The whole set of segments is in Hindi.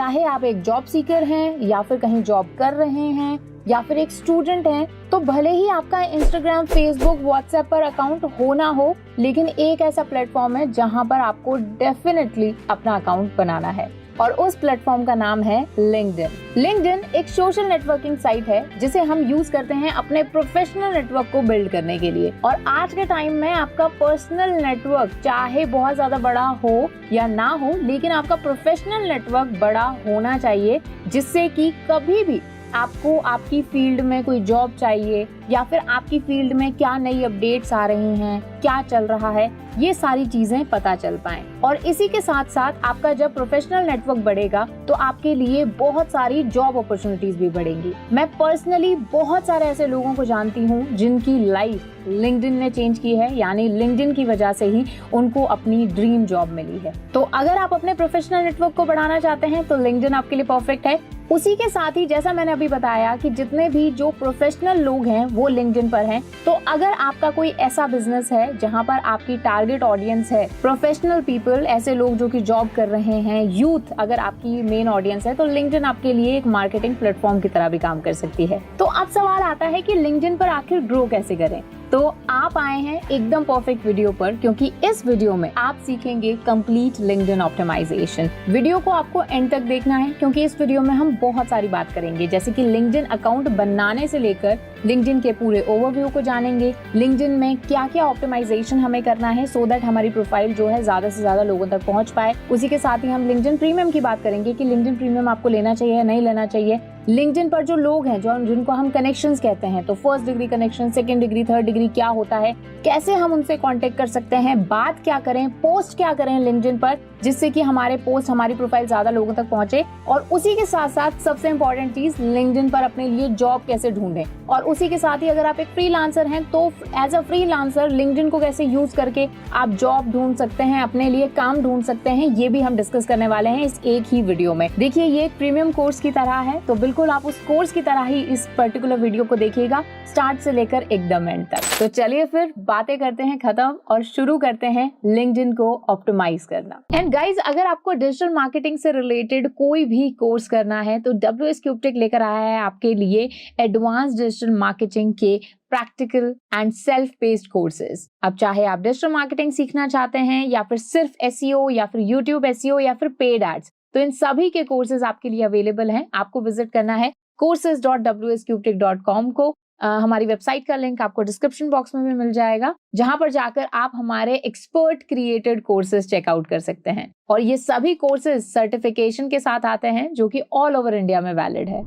चाहे आप एक जॉब सीकर हैं या फिर कहीं जॉब कर रहे हैं या फिर एक स्टूडेंट हैं, तो भले ही आपका इंस्टाग्राम, फेसबुक, व्हाट्सएप पर अकाउंट हो ना हो, लेकिन एक ऐसा प्लेटफॉर्म है जहां पर आपको डेफिनेटली अपना अकाउंट बनाना है और उस प्लेटफॉर्म का नाम है लिंक्डइन। लिंक्डइन एक सोशल नेटवर्किंग साइट है जिसे हम यूज करते हैं अपने प्रोफेशनल नेटवर्क को बिल्ड करने के लिए। और आज के टाइम में आपका पर्सनल नेटवर्क चाहे बहुत ज्यादा बड़ा हो या ना हो, लेकिन आपका प्रोफेशनल नेटवर्क बड़ा होना चाहिए, जिससे कि कभी भी आपको आपकी फील्ड में कोई जॉब चाहिए या फिर आपकी फील्ड में क्या नई अपडेट्स आ रही हैं, क्या चल रहा है, ये सारी चीजें पता चल पाएं। और इसी के साथ साथ आपका जब प्रोफेशनल नेटवर्क बढ़ेगा तो आपके लिए बहुत सारी जॉब अपॉर्चुनिटीज भी बढ़ेंगी। मैं पर्सनली बहुत सारे ऐसे लोगों को जानती हूँ जिनकी लाइफ लिंक्डइन ने चेंज की है, यानी लिंक्डइन की वजह से ही उनको अपनी ड्रीम जॉब मिली है। तो अगर आप अपने प्रोफेशनल नेटवर्क को बढ़ाना चाहते हैं तो लिंक्डइन आपके लिए परफेक्ट है। उसी के साथ ही जैसा मैंने अभी बताया कि जितने भी जो प्रोफेशनल लोग हैं वो लिंक्डइन पर हैं, तो अगर आपका कोई ऐसा बिजनेस है जहां पर आपकी टारगेट ऑडियंस है प्रोफेशनल पीपल, ऐसे लोग जो कि जॉब कर रहे हैं, यूथ अगर आपकी मेन ऑडियंस है, तो लिंक्डइन आपके लिए एक मार्केटिंग प्लेटफॉर्म की तरह भी काम कर सकती है। तो अब सवाल आता है कि लिंक्डइन पर आखिर ग्रो कैसे करें। तो आप आए हैं एकदम परफेक्ट वीडियो पर, क्योंकि इस वीडियो में आप सीखेंगे कंप्लीट लिंक्डइन ऑप्टिमाइजेशन। वीडियो को आपको एंड तक देखना है, क्योंकि इस वीडियो में हम बहुत सारी बात करेंगे, जैसे कि लिंक्डइन अकाउंट बनाने से लेकर लिंक्डइन के पूरे ओवरव्यू को जानेंगे, लिंक्डइन में क्या क्या ऑप्टिमाइजेशन हमें करना है सो दैट हमारी प्रोफाइल जो है ज्यादा से ज्यादा लोगों तक पहुंच पाए। उसी के साथ ही हम लिंक्डइन प्रीमियम की बात करेंगे कि लिंक्डइन प्रीमियम आपको लेना चाहिए या नहीं लेना चाहिए। लिंक्डइन पर जो लोग हैं, जो जिनको हम कनेक्शंस कहते हैं, तो first degree connection, second degree, third degree क्या होता है, कैसे हम उनसे कांटेक्ट कर सकते हैं, बात क्या करें, पोस्ट क्या करें लिंक्डइन पर, जिससे कि हमारे पोस्ट, हमारी प्रोफाइल ज्यादा लोगों तक पहुंचे। और उसी के साथ साथ सबसे इंपॉर्टेंट चीज, लिंक्डइन पर अपने लिए जॉब कैसे ढूंढें। और उसी के साथ ही अगर आप एक फ्रीलांसर हैं तो एज अ फ्रीलांसर लिंक्डइन को कैसे यूज करके आप जॉब ढूंढ सकते हैं, अपने लिए काम ढूंढ सकते हैं, ये भी हम डिस्कस करने वाले हैं इस एक ही वीडियो में। देखिए, ये एक प्रीमियम कोर्स की तरह है, तो बिल्कुल आप उस कोर्स की तरह ही इस पर्टिकुलर वीडियो को देखिएगा, स्टार्ट से लेकर एकदम एंड तक। तो चलिए फिर बातें करते हैं खत्म और शुरू करते हैं लिंक्डइन को ऑप्टिमाइज करना। एंड गाइज, अगर आपको डिजिटल मार्केटिंग से रिलेटेड कोई भी कोर्स करना है तो WS क्यूबटेक लेकर आया है आपके लिए एडवांस डिजिटल मार्केटिंग के practical and self paced courses. अब चाहे आप डिजिटल मार्केटिंग सीखना चाहते हैं या फिर सिर्फ SEO या फिर YouTube SEO या फिर पेड एड्स, तो इन सभी के कोर्सेज आपके लिए अवेलेबल हैं। आपको विजिट करना है courses.wscubetech.com को। हमारी वेबसाइट का लिंक आपको डिस्क्रिप्शन बॉक्स में भी मिल जाएगा, जहां पर जाकर आप हमारे एक्सपर्ट क्रिएटेड कोर्सेज चेकआउट कर सकते हैं। और ये सभी कोर्सेज सर्टिफिकेशन के साथ आते हैं, जो कि ऑल ओवर इंडिया में वैलिड है।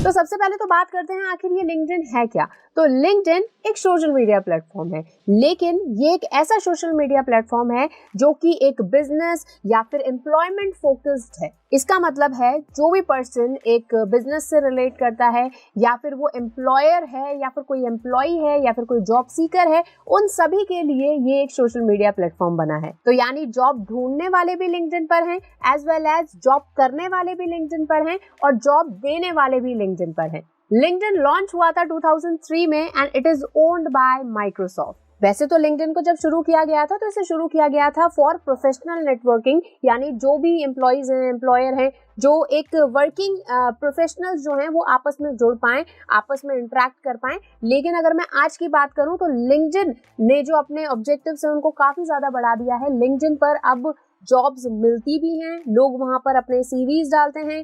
तो सबसे पहले तो बात करते हैं आखिर ये लिंक्डइन है क्या। तो लिंक्डइन एक सोशल मीडिया प्लेटफॉर्म है, लेकिन ये एक ऐसा सोशल मीडिया प्लेटफॉर्म है जो कि एक बिजनेस या फिर एम्प्लॉयमेंट फोकस्ड है। इसका मतलब है जो भी पर्सन एक बिजनेस से रिलेट करता है, या फिर वो एम्प्लॉयर है, या फिर कोई एम्प्लॉई है, या फिर कोई जॉब सीकर है, उन सभी के लिए ये एक सोशल मीडिया प्लेटफॉर्म बना है। तो यानी जॉब ढूंढने वाले भी लिंक्डइन पर हैं, एज वेल एज जॉब करने वाले भी लिंक्डइन पर हैं, और जॉब देने वाले भी लिंक्डइन पर हैं। लिंक्डइन लॉन्च हुआ था 2003 में and it is owned by Microsoft. वैसे तो लिंक्डइन को जब शुरू किया गया था तो इसे शुरू किया गया था फॉर प्रोफेशनल नेटवर्किंग, यानी जो भी एम्प्लॉइज हैं, एम्प्लॉयर हैं, जो एक वर्किंग प्रोफेशनल्स जो हैं वो आपस में जुड़ पाएं, आपस में इंटरेक्ट कर पाएं। लेकिन अगर मैं आज की बात करूं तो लिंक्डइन ने जो अपने ऑब्जेक्टिव्स हैं उनको काफी ज्यादा बढ़ा दिया है। लिंक्डइन पर अब जॉब्स मिलती भी हैं, लोग वहां पर अपने सीवीज डालते हैं,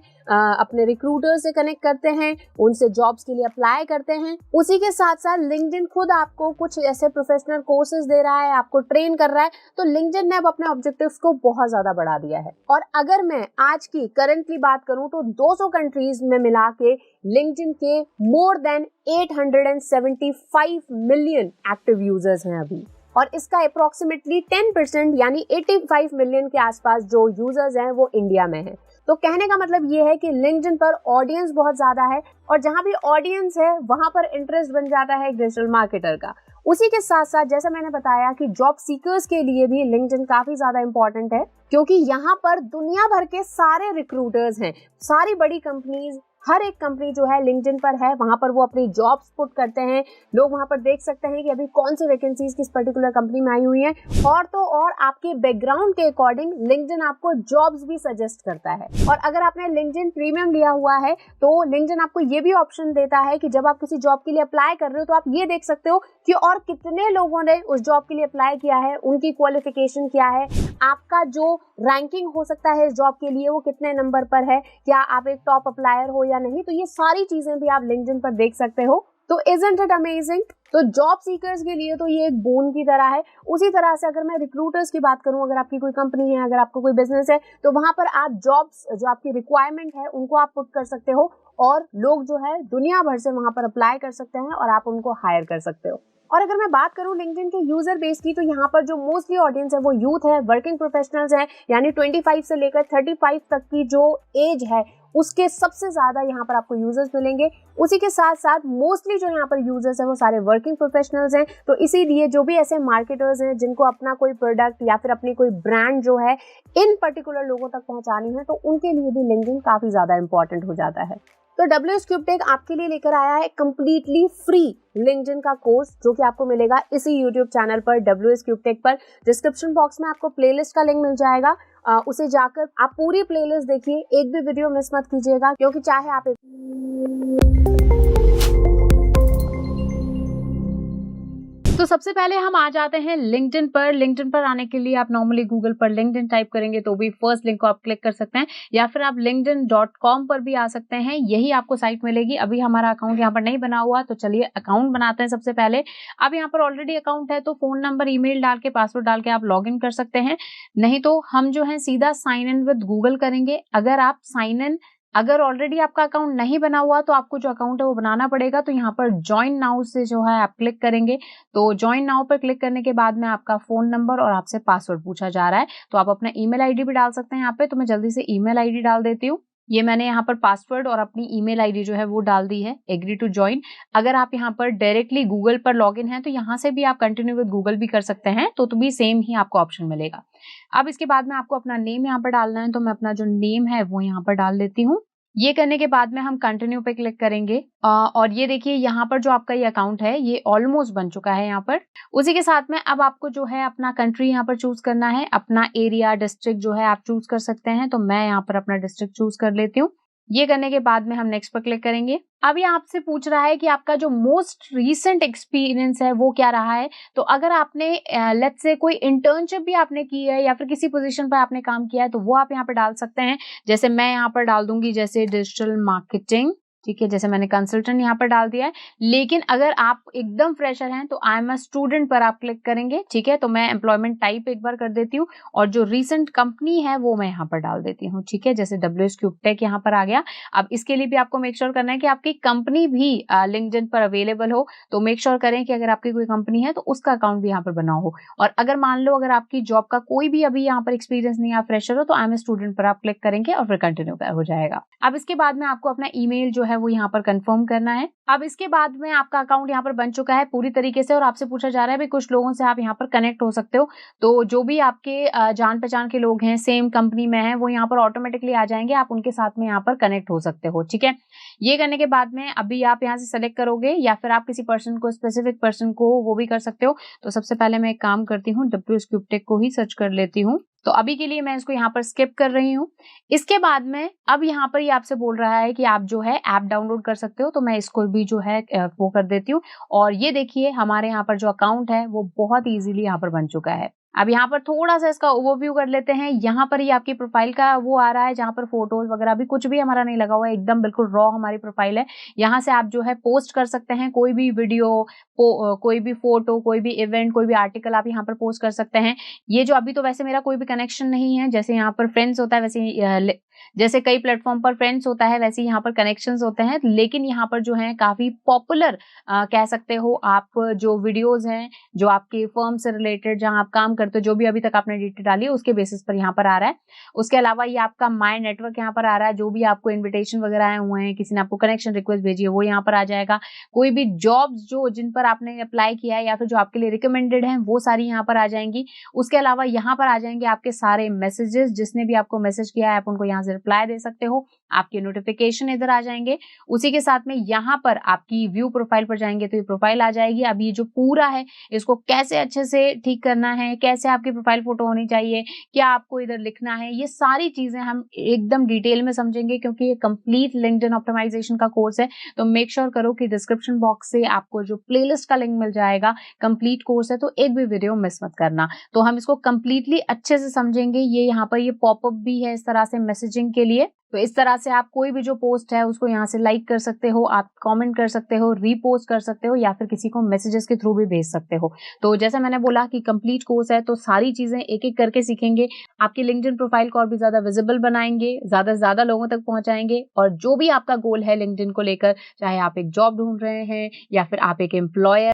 अपने रिक्रूटर से कनेक्ट करते हैं, उनसे जॉब्स के लिए अप्लाई करते हैं। उसी के साथ साथ लिंक्डइन खुद आपको कुछ ऐसे प्रोफेशनल कोर्सेज दे रहा है, आपको ट्रेन कर रहा है। तो लिंक्डइन ने अब अपने ऑब्जेक्टिव्स को बहुत ज्यादा बढ़ा दिया है। और अगर मैं आज की करंटली बात करूं तो 200 कंट्रीज में मिला के लिंक्डइन के more than 875 million active users हैं अभी, और इसका अप्रोक्सीमेटली 10% यानी 85 मिलियन के आसपास जो यूजर्स हैं वो इंडिया में हैं। तो कहने का मतलब ये है कि लिंक्डइन पर ऑडियंस बहुत ज्यादा है, और जहां भी ऑडियंस है वहां पर इंटरेस्ट बन जाता है एक डिजिटल मार्केटर का। उसी के साथ साथ जैसा मैंने बताया कि जॉब सीकर्स के लिए भी लिंक्डइन काफी ज्यादा इंपॉर्टेंट है, क्योंकि यहाँ पर दुनिया भर के सारे रिक्रूटर्स हैं, सारी बड़ी कंपनीज हर एक कंपनी जो है लिंक्डइन पर है, वहां पर वो अपनी जॉब्स पुट करते हैं। लोग वहां पर देख सकते हैं कि अभी कौन सी वैकेंसीज किस पर्टिकुलर कंपनी में आई हुई हैं, और तो और आपके बैकग्राउंड के अकॉर्डिंग लिंक्डइन आपको जॉब्स भी सजेस्ट करता है। और अगर आपने लिंक्डइन प्रीमियम लिया हुआ है तो लिंक्डइन आपको ये भी ऑप्शन देता है कि जब आप किसी जॉब के लिए अप्लाई कर रहे हो तो आप ये देख सकते हो कि और कितने लोगों ने उस जॉब के लिए अप्लाई किया है, उनकी क्वालिफिकेशन क्या है, आपका जो रैंकिंग हो सकता है इस जॉब के लिए वो कितने नंबर पर है, क्या आप एक टॉप अप्लायर हो या नहीं। तो ये सारी चीजें भी आप लिंक्डइन पर देख सकते हो। तो इजंट इट अमेजिंग। तो जॉब सीकर्स के लिए तो ये एक बोन की तरह है। उसी तरह से अगर मैं रिक्रूटर्स की बात करूं, अगर आपकी कोई कंपनी है, अगर आपको कोई बिजनेस है, तो वहां पर आप जॉब्स जो आपकी रिक्वायरमेंट है उनको आप पुट कर सकते हो, और लोग जो है दुनिया भर से वहां पर अप्लाई कर सकते हैं और आप उनको हायर कर सकते हो। और अगर मैं बात करूं लिंक्डइन के यूजर बेस की, तो यहाँ पर जो मोस्टली ऑडियंस है वो यूथ है, वर्किंग प्रोफेशनल्स है, यानी 25 से लेकर 35 तक की जो एज है उसके सबसे ज्यादा यहाँ पर आपको यूजर्स मिलेंगे। उसी के साथ साथ मोस्टली जो यहाँ पर यूजर्स है वो सारे वर्किंग प्रोफेशनल्स हैं। तो इसीलिए जो भी ऐसे मार्केटर्स हैं जिनको अपना कोई प्रोडक्ट या फिर अपनी कोई ब्रांड जो है इन पर्टिकुलर लोगों तक पहुंचानी है, तो उनके लिए भी लिंक्डइन काफी ज्यादा इंपॉर्टेंट हो जाता है। तो WSCubeTech आपके लिए लेकर आया है कंप्लीटली फ्री लिंक्डइन का कोर्स, जो कि आपको मिलेगा इसी यूट्यूब चैनल पर WSCubeTech पर। डिस्क्रिप्शन बॉक्स में आपको प्लेलिस्ट का लिंक मिल जाएगा, उसे जाकर आप पूरी प्लेलिस्ट देखिए, एक भी वीडियो मिस मत कीजिएगा, क्योंकि चाहे आप तो सबसे पहले हम आ जाते हैं लिंक्डइन पर। लिंक्डइन पर आने के लिए आप नॉर्मली गूगल पर लिंक्डइन टाइप करेंगे तो भी फर्स्ट लिंक को आप क्लिक कर सकते हैं, या फिर आप linkedin.com पर भी आ सकते हैं, यही आपको साइट मिलेगी। अभी हमारा अकाउंट यहाँ पर नहीं बना हुआ, तो चलिए अकाउंट बनाते हैं सबसे पहले। अब यहाँ पर ऑलरेडी अकाउंट है तो फोन नंबर, ईमेल डाल के, पासवर्ड डाल के आप लॉग इन कर सकते हैं। नहीं तो हम जो है सीधा साइन इन विद गूगल करेंगे। अगर ऑलरेडी आपका अकाउंट नहीं बना हुआ तो आपको जो अकाउंट है वो बनाना पड़ेगा। तो यहाँ पर ज्वाइन नाउ से जो है आप क्लिक करेंगे, तो ज्वाइन नाउ पर क्लिक करने के बाद में आपका फोन नंबर और आपसे पासवर्ड पूछा जा रहा है, तो आप अपना ईमेल आईडी भी डाल सकते हैं यहाँ पे। तो मैं जल्दी से ईमेल आईडी डाल देती हूँ। ये मैंने यहाँ पर पासवर्ड और अपनी ईमेल आईडी जो है वो डाल दी है, एग्री टू ज्वाइन। अगर आप यहाँ पर डायरेक्टली गूगल पर लॉगिन है तो यहाँ से भी आप कंटिन्यू विद गूगल भी कर सकते हैं, तो भी सेम ही आपको ऑप्शन मिलेगा। अब इसके बाद में आपको अपना नेम यहाँ पर डालना है, तो मैं अपना जो नेम है वो यहाँ पर डाल देती हूँ। ये करने के बाद में हम कंटिन्यू पे क्लिक करेंगे, और ये देखिए यहाँ पर जो आपका ये अकाउंट है ये ऑलमोस्ट बन चुका है यहाँ पर। उसी के साथ में अब आपको जो है अपना कंट्री यहाँ पर चूज करना है, अपना एरिया, डिस्ट्रिक्ट जो है आप चूज कर सकते हैं। तो मैं यहाँ पर अपना डिस्ट्रिक्ट चूज कर लेती हूँ। ये करने के बाद में हम नेक्स्ट पर क्लिक करेंगे। अब ये आपसे पूछ रहा है कि आपका जो मोस्ट रीसेंट एक्सपीरियंस है वो क्या रहा है। तो अगर आपने लेट्स से कोई इंटर्नशिप भी आपने की है या फिर किसी पोजीशन पर आपने काम किया है तो वो आप यहाँ पर डाल सकते हैं। जैसे मैं यहाँ पर डाल दूंगी जैसे डिजिटल मार्केटिंग, ठीक है, जैसे मैंने कंसल्टेंट यहाँ पर डाल दिया है। लेकिन अगर आप एकदम फ्रेशर हैं तो आई एम अ स्टूडेंट पर आप क्लिक करेंगे, ठीक है। तो मैं एम्प्लॉयमेंट टाइप एक बार कर देती हूँ, और जो रीसेंट कंपनी है वो मैं यहाँ पर डाल देती हूँ, ठीक है। जैसे WSCubeTech यहाँ पर आ गया। अब इसके लिए भी आपको मेक श्योर करना है कि आपकी कंपनी भी लिंक्डइन पर अवेलेबल हो। तो मेक श्योर करें कि अगर आपकी कोई कंपनी है तो उसका अकाउंट भी यहाँ पर बना हो। और अगर मान लो अगर आपकी जॉब का कोई भी अभी यहाँ पर एक्सपीरियंस नहीं, आप फ्रेशर हो, तो आई एम ए स्टूडेंट पर आप क्लिक करेंगे और फिर कंटिन्यू हो जाएगा। अब इसके बाद में आपको अपना ईमेल जो है वो यहाँ पर कंफर्म करना है। अब इसके बाद में आपका अकाउंट यहाँ पर बन चुका है पूरी तरीके से, और आपसे पूछा जा रहा है भाई कुछ लोगों से आप यहाँ पर कनेक्ट हो सकते हो। तो जो भी आपके जान पहचान के लोग हैं, सेम कंपनी में हैं, वो यहाँ पर ऑटोमेटिकली आ जाएंगे, आप उनके साथ में यहाँ पर कनेक्ट हो सकते हो, ठीक है। ये करने के बाद में अभी आप यहाँ से सेलेक्ट करोगे, या फिर आप किसी पर्सन को, स्पेसिफिक पर्सन को वो भी कर सकते हो। तो सबसे पहले मैं एक काम करती हूँ, WSCubeTech को ही सर्च कर लेती हूँ। तो अभी के लिए मैं इसको यहाँ पर स्किप कर रही हूँ। इसके बाद में अब यहाँ पर ये आपसे बोल रहा है कि आप जो है ऐप डाउनलोड कर सकते हो, तो मैं इसको भी जो है वो कर देती हूँ। और ये देखिए हमारे यहाँ पर जो अकाउंट है वो बहुत इजीली यहाँ पर बन चुका है। अब यहाँ पर थोड़ा सा इसका ओवरव्यू कर लेते हैं। यहाँ पर ये आपकी प्रोफाइल का वो आ रहा है जहाँ पर फोटोज वगैरह भी कुछ भी हमारा नहीं लगा हुआ है, एकदम बिल्कुल रॉ हमारी प्रोफाइल है। यहाँ से आप जो है पोस्ट कर सकते हैं कोई भी वीडियो, कोई भी फोटो, कोई भी इवेंट, कोई भी आर्टिकल आप यहाँ पर पोस्ट कर सकते हैं। ये जो अभी तो वैसे मेरा कोई भी कनेक्शन नहीं है, जैसे यहाँ पर फ्रेंड्स होता है वैसे, जैसे कई प्लेटफॉर्म पर फ्रेंड्स होता है वैसे यहाँ पर कनेक्शंस होते हैं। लेकिन यहाँ पर जो है काफी पॉपुलर कह सकते हो आप, जो वीडियोज हैं जो आपके फर्म से रिलेटेड, जहाँ आप काम करते हो, जो भी अभी तक आपने डिटेल डाली है उसके बेसिस पर यहाँ पर आ रहा है। उसके अलावा ये आपका माय नेटवर्क यहाँ पर आ रहा है, जो भी आपको इन्विटेशन वगैरह आए हुए हैं, किसी ने आपको कनेक्शन रिक्वेस्ट भेजी है वो यहाँ पर आ जाएगा। कोई भी जॉब्स जो जिन पर आपने अप्लाई किया है या फिर जो आपके लिए रिकमेंडेड है वो सारी यहाँ पर आ जाएंगी। उसके अलावा यहाँ पर आ जाएंगे आपके सारे मैसेजेस, जिसने भी आपको मैसेज किया है आप उनको यहाँ से रिप्लाई दे सकते हो। आपके नोटिफिकेशन इधर आ जाएंगे। उसी के साथ में यहाँ पर आपकी व्यू प्रोफाइल पर जाएंगे तो ये प्रोफाइल आ जाएगी। अब ये जो पूरा है इसको कैसे अच्छे से ठीक करना है, कैसे आपकी प्रोफाइल फोटो होनी चाहिए, क्या आपको इधर लिखना है, ये सारी चीजें हम एकदम डिटेल में समझेंगे क्योंकि ये कंप्लीट लिंक्डइन ऑप्टिमाइजेशन का कोर्स है। तो मेक श्योर करो कि डिस्क्रिप्शन बॉक्स से आपको जो प्लेलिस्ट का लिंक मिल जाएगा, कंप्लीट कोर्स है, तो एक भी वीडियो मिस मत करना। तो हम इसको कंप्लीटली अच्छे से समझेंगे। ये यहाँ पर ये पॉपअप भी है इस तरह से मैसेजिंग के लिए। तो इस तरह से आप कोई भी जो पोस्ट है उसको यहाँ से लाइक कर सकते हो, आप कमेंट कर सकते हो, रीपोस्ट कर सकते हो या फिर किसी को मैसेजेस के थ्रू भी भेज सकते हो। तो जैसा मैंने बोला कि कंप्लीट कोर्स है तो सारी चीजें एक एक करके सीखेंगे। आपकी लिंक्डइन प्रोफाइल को और भी ज्यादा विजिबल बनाएंगे, ज्यादा से ज्यादा लोगों तक पहुंचाएंगे। और जो भी आपका गोल है लिंक्डइन को लेकर, चाहे आप एक जॉब ढूंढ रहे हैं या फिर आप एक एम्प्लॉयर,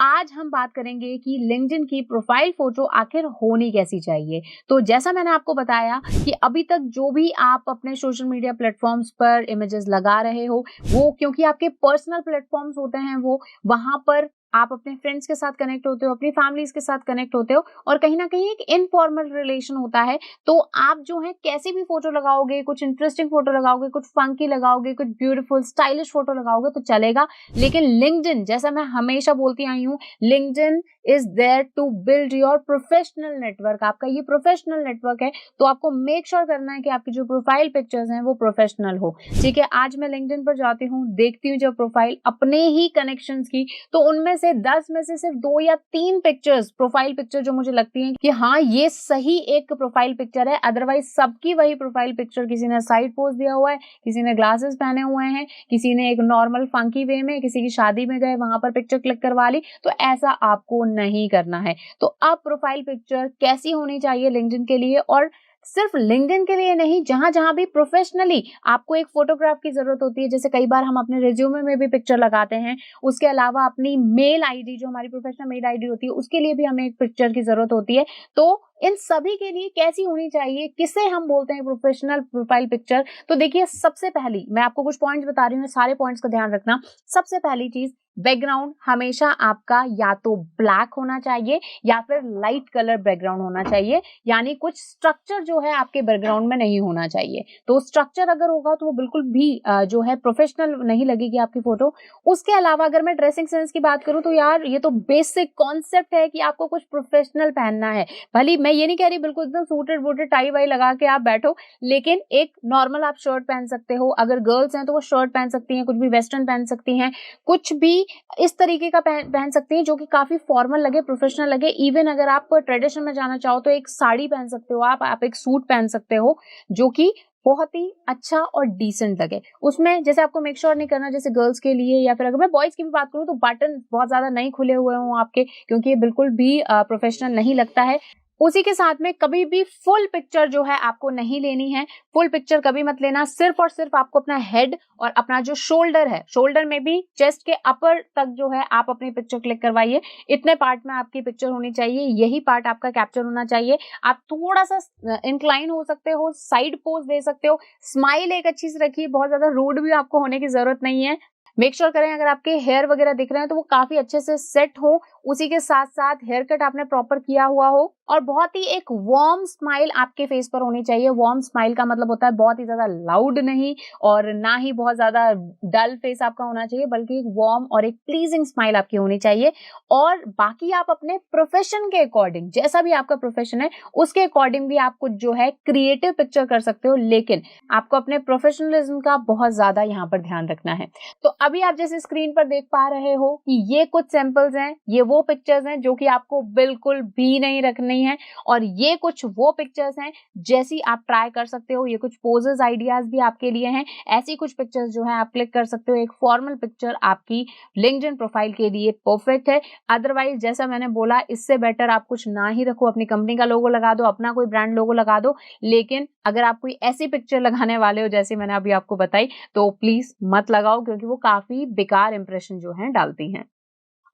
आज हम बात करेंगे कि लिंक्डइन की प्रोफाइल फोटो आखिर होनी कैसी चाहिए। तो जैसा मैंने आपको बताया कि अभी तक जो भी आप अपने सोशल मीडिया प्लेटफॉर्म्स पर इमेजेस लगा रहे हो, वो क्योंकि आपके पर्सनल प्लेटफॉर्म्स होते हैं, वो वहां पर आप अपने फ्रेंड्स के साथ कनेक्ट होते हो, अपनी फैमिलीज के साथ कनेक्ट होते हो और कहीं ना कहीं एक इनफॉर्मल रिलेशन होता है। तो आप जो है कैसी भी फोटो लगाओगे, कुछ इंटरेस्टिंग फोटो लगाओगे, कुछ फंकी लगाओगे, कुछ ब्यूटीफुल स्टाइलिश फोटो लगाओगे तो चलेगा। लेकिन लिंक्डइन, जैसा मैं हमेशा बोलती आई हूँ, LinkedIn is there to build your professional network. आपका ये प्रोफेशनल नेटवर्क है तो आपको मेक श्योर करना है कि आपकी जो प्रोफाइल पिक्चर्स हैं वो प्रोफेशनल हो। ठीक है, आज मैं लिंक्डइन पर जाती हूँ, देखती हूँ जब प्रोफाइल अपने ही कनेक्शंस की, तो उनमें से 10 में से सिर्फ 2 या 3 पिक्चर्स, प्रोफाइल पिक्चर जो मुझे लगती हैं कि हाँ ये सही एक प्रोफाइल पिक्चर है। अदरवाइज सबकी वही प्रोफाइल पिक्चर, किसी ने साइड पोज दिया हुआ है, किसी ने ग्लासेस पहने हुए हैं, किसी ने एक नॉर्मल फंकी वे में किसी की शादी में गए वहां पर पिक्चर क्लिक करवा ली। तो ऐसा आपको नहीं करना है। तो अब प्रोफाइल पिक्चर कैसी होनी चाहिए लिंक्डइन के लिए, और सिर्फ लिंक्डइन के लिए नहीं, जहां जहां भी प्रोफेशनली आपको एक फोटोग्राफ की जरूरत होती है, जैसे कई बार हम अपने रिज्यूमे में भी पिक्चर लगाते हैं, उसके अलावा अपनी मेल आईडी, जो हमारी प्रोफेशनल मेल आईडी होती है, उसके लिए भी हमें एक पिक्चर की जरूरत होती है। तो इन सभी के लिए कैसी होनी चाहिए, किसे हम बोलते हैं प्रोफेशनल प्रोफाइल पिक्चर। तो देखिए, सबसे पहली मैं आपको कुछ पॉइंट्स बता रही हूँ, सारे पॉइंट्स का ध्यान रखना। सबसे पहली चीज, बैकग्राउंड हमेशा आपका या तो ब्लैक होना चाहिए या फिर लाइट कलर बैकग्राउंड होना चाहिए, यानी कुछ स्ट्रक्चर जो है आपके बैकग्राउंड में नहीं होना चाहिए। तो स्ट्रक्चर अगर होगा तो वो बिल्कुल भी जो है प्रोफेशनल नहीं लगेगी आपकी फोटो। उसके अलावा अगर मैं ड्रेसिंग सेंस की बात करूं तो यार ये तो बेसिक कॉन्सेप्ट है कि आपको कुछ प्रोफेशनल पहनना है। भले मैं ये नहीं कह रही बिल्कुल एकदम सूटेड वूटेड टाई वाई लगा के आप बैठो, लेकिन एक नॉर्मल आप शर्ट पहन सकते हो। अगर गर्ल्स हैं तो वो शर्ट पहन सकती हैं, कुछ भी वेस्टर्न पहन सकती हैं, कुछ भी इस तरीके का पहन सकती हैं जो कि काफी फॉर्मल लगे, प्रोफेशनल लगे। इवन अगर आप ट्रेडिशन में जाना चाहो तो एक साड़ी पहन सकते हो, आप एक सूट पहन सकते हो जो कि बहुत ही अच्छा और डिसेंट लगे। उसमें जैसे आपको मेक श्योर नहीं करना, जैसे गर्ल्स के लिए या फिर अगर मैं बॉयज की भी बात करूं तो बटन बहुत ज्यादा नहीं खुले हुए हों आपके, क्योंकि ये बिल्कुल भी प्रोफेशनल नहीं लगता है। उसी के साथ में कभी भी फुल पिक्चर जो है आपको नहीं लेनी है। फुल पिक्चर कभी मत लेना। सिर्फ और सिर्फ आपको अपना हेड और अपना जो शोल्डर है, शोल्डर में भी चेस्ट के अपर तक जो है आप अपनी पिक्चर क्लिक करवाइए। इतने पार्ट में आपकी पिक्चर होनी चाहिए, यही पार्ट आपका कैप्चर होना चाहिए। आप थोड़ा सा इंक्लाइन हो सकते हो, साइड पोज दे सकते हो, स्माइल एक अच्छी से रखिए, बहुत ज्यादा रूड भी आपको होने की जरूरत नहीं है। मेक श्योर करें अगर आपके हेयर वगैरह दिख रहे हैं तो वो काफी अच्छे से सेट हो, उसी के साथ साथ हेयर कट आपने प्रॉपर किया हुआ हो, और बहुत ही एक वार्म स्माइल आपके फेस पर होनी चाहिए। वार्म स्माइल का मतलब होता है बहुत ही ज्यादा लाउड नहीं और ना ही बहुत ज्यादा डल फेस आपका होना चाहिए, बल्कि एक वार्म और एक प्लीजिंग स्माइल आपकी होनी चाहिए। और बाकी आप अपने प्रोफेशन के अकॉर्डिंग, जैसा भी आपका प्रोफेशन है उसके अकॉर्डिंग भी आप कुछ जो है क्रिएटिव पिक्चर कर सकते हो, लेकिन आपको अपने प्रोफेशनलिज्म का बहुत ज्यादा यहाँ पर ध्यान रखना है। तो अभी आप जैसे स्क्रीन पर देख पा रहे हो कि ये कुछ सैंपल्स हैं, ये वो पिक्चर्स हैं जो कि आपको बिल्कुल भी नहीं रखनी है, और ये कुछ वो पिक्चर्स हैं जैसी आप ट्राई कर सकते हो। ये कुछ पोजेस आइडियाज भी आपके लिए हैं। ऐसी कुछ पिक्चर्स जो है आप क्लिक कर सकते हो। एक फॉर्मल पिक्चर आपकी लिंक्डइन प्रोफाइल के लिए परफेक्ट है। अदरवाइज जैसा मैंने बोला, इससे बेटर आप कुछ ना ही रखो। अपनी कंपनी का लोगो लगा दो, अपना कोई ब्रांड लोगो लगा दो, लेकिन अगर आप कोई ऐसी पिक्चर लगाने वाले हो जैसे मैंने अभी आपको बताई तो प्लीज मत लगाओ, क्योंकि वो काफी बेकार इंप्रेशन जो है डालती हैं।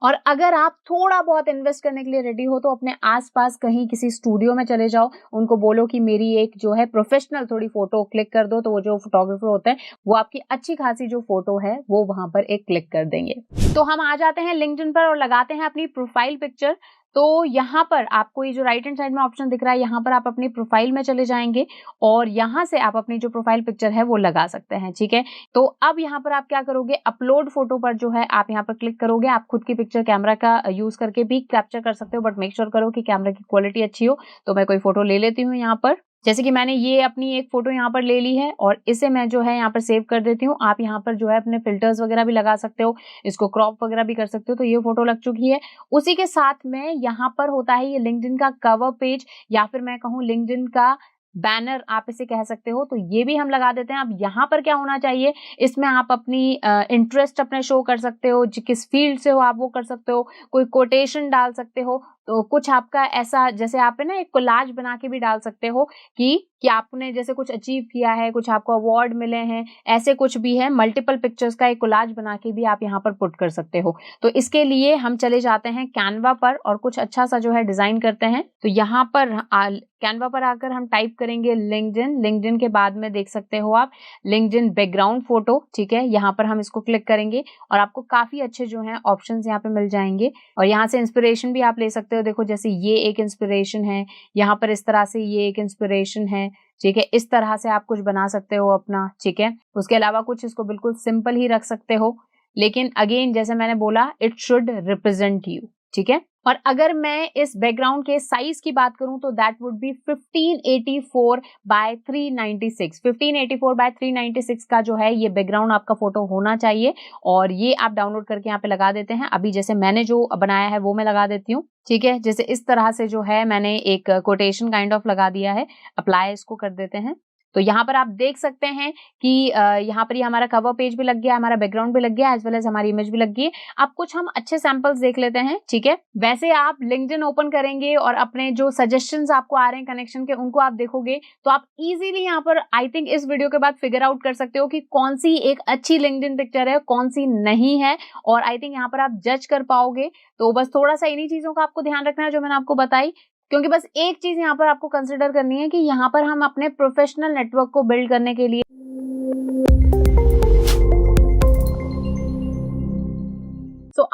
और अगर आप थोड़ा बहुत इन्वेस्ट करने के लिए रेडी हो तो अपने आसपास कहीं किसी स्टूडियो में चले जाओ, उनको बोलो कि मेरी एक जो है प्रोफेशनल थोड़ी फोटो क्लिक कर दो, तो वो जो फोटोग्राफर होते हैं वो आपकी अच्छी खासी जो फोटो है वो वहां पर एक क्लिक कर देंगे। तो हम आ जाते हैं लिंक्डइन पर और लगाते हैं अपनी प्रोफाइल पिक्चर। तो यहाँ पर आपको ये जो राइट हैंड साइड में ऑप्शन दिख रहा है, यहाँ पर आप अपनी प्रोफाइल में चले जाएंगे और यहाँ से आप अपनी जो प्रोफाइल पिक्चर है वो लगा सकते हैं, ठीक है। तो अब यहाँ पर आप क्या करोगे, अपलोड फोटो पर जो है आप यहाँ पर क्लिक करोगे। आप खुद की पिक्चर कैमरा का यूज करके भी कैप्चर कर सकते हो, बट मेक श्योर करो कि कैमरा की क्वालिटी अच्छी हो। तो मैं कोई फोटो ले लेती हूँ यहाँ पर, जैसे कि मैंने ये अपनी एक फोटो यहाँ पर ले ली है और इसे मैं जो है यहाँ पर सेव कर देती हूँ। आप यहाँ पर जो है अपने फिल्टर्स वगैरह भी लगा सकते हो, इसको क्रॉप वगैरह भी कर सकते हो। तो ये फोटो लग चुकी है। उसी के साथ में यहाँ पर होता है ये लिंक्डइन का कवर पेज, या फिर मैं कहूँ लिंक्डइन का बैनर आप इसे कह सकते हो। तो ये भी हम लगा देते हैं। अब यहाँ पर क्या होना चाहिए, इसमें आप अपनी इंटरेस्ट अपने शो कर सकते हो, किस फील्ड से हो आप वो कर सकते हो, कोई कोटेशन डाल सकते हो। तो कुछ आपका ऐसा, जैसे आप है ना एक कोलाज बना के भी डाल सकते हो कि आपने जैसे कुछ अचीव किया है, कुछ आपको अवार्ड मिले हैं, ऐसे कुछ भी है। मल्टीपल पिक्चर्स का एक कोलाज बना के भी आप यहाँ पर पुट कर सकते हो। तो इसके लिए हम चले जाते हैं कैनवा पर और कुछ अच्छा सा जो है डिजाइन करते हैं। तो यहाँ पर कैनवा पर आकर हम टाइप करेंगे लिंक्डइन। लिंक्डइन के बाद में देख सकते हो आप लिंक्डइन बैकग्राउंड फोटो, ठीक है। यहाँ पर हम इसको क्लिक करेंगे और आपको काफी अच्छे जो है ऑप्शंस यहाँ पे मिल जाएंगे और यहाँ से इंस्पिरेशन भी आप ले सकते हो। देखो जैसे ये एक इंस्पिरेशन है, यहाँ पर इस तरह से ये एक इंस्पिरेशन है, ठीक है। इस तरह से आप कुछ बना सकते हो अपना, ठीक है। उसके अलावा कुछ इसको बिल्कुल सिंपल ही रख सकते हो, लेकिन अगेन जैसे मैंने बोला इट शुड रिप्रेजेंट यू, ठीक है। और अगर मैं इस बैकग्राउंड के साइज की बात करूं तो that would be 1584 by 396। 1584 by 396 का जो है ये बैकग्राउंड आपका फोटो होना चाहिए और ये आप डाउनलोड करके यहाँ पे लगा देते हैं। अभी जैसे मैंने जो बनाया है वो मैं लगा देती हूँ, ठीक है। जैसे इस तरह से जो है मैंने एक कोटेशन काइंड ऑफ लगा दिया है। अप्लाई इसको कर देते हैं। तो यहाँ पर आप देख सकते हैं कि यहाँ पर ये हमारा कवर पेज भी लग गया, हमारा बैकग्राउंड भी लग गया, एज वेल एज हमारी इमेज भी लग गई है। अब कुछ हम अच्छे सैंपल्स देख लेते हैं, ठीक है। वैसे आप लिंक्डइन ओपन करेंगे और अपने जो सजेशंस आपको आ रहे हैं कनेक्शन के, उनको आप देखोगे तो आप इजीली यहाँ पर आई थिंक इस वीडियो के बाद फिगर आउट कर सकते हो कि कौन सी एक अच्छी लिंक्डइन पिक्चर है, कौन सी नहीं है। और आई थिंक यहाँ पर आप जज कर पाओगे। तो बस थोड़ा सा इन्हीं चीजों का आपको ध्यान रखना है जो मैंने आपको बताई, क्योंकि बस एक चीज यहाँ पर आपको कंसिडर करनी है कि यहाँ पर हम अपने प्रोफेशनल नेटवर्क को बिल्ड करने के लिए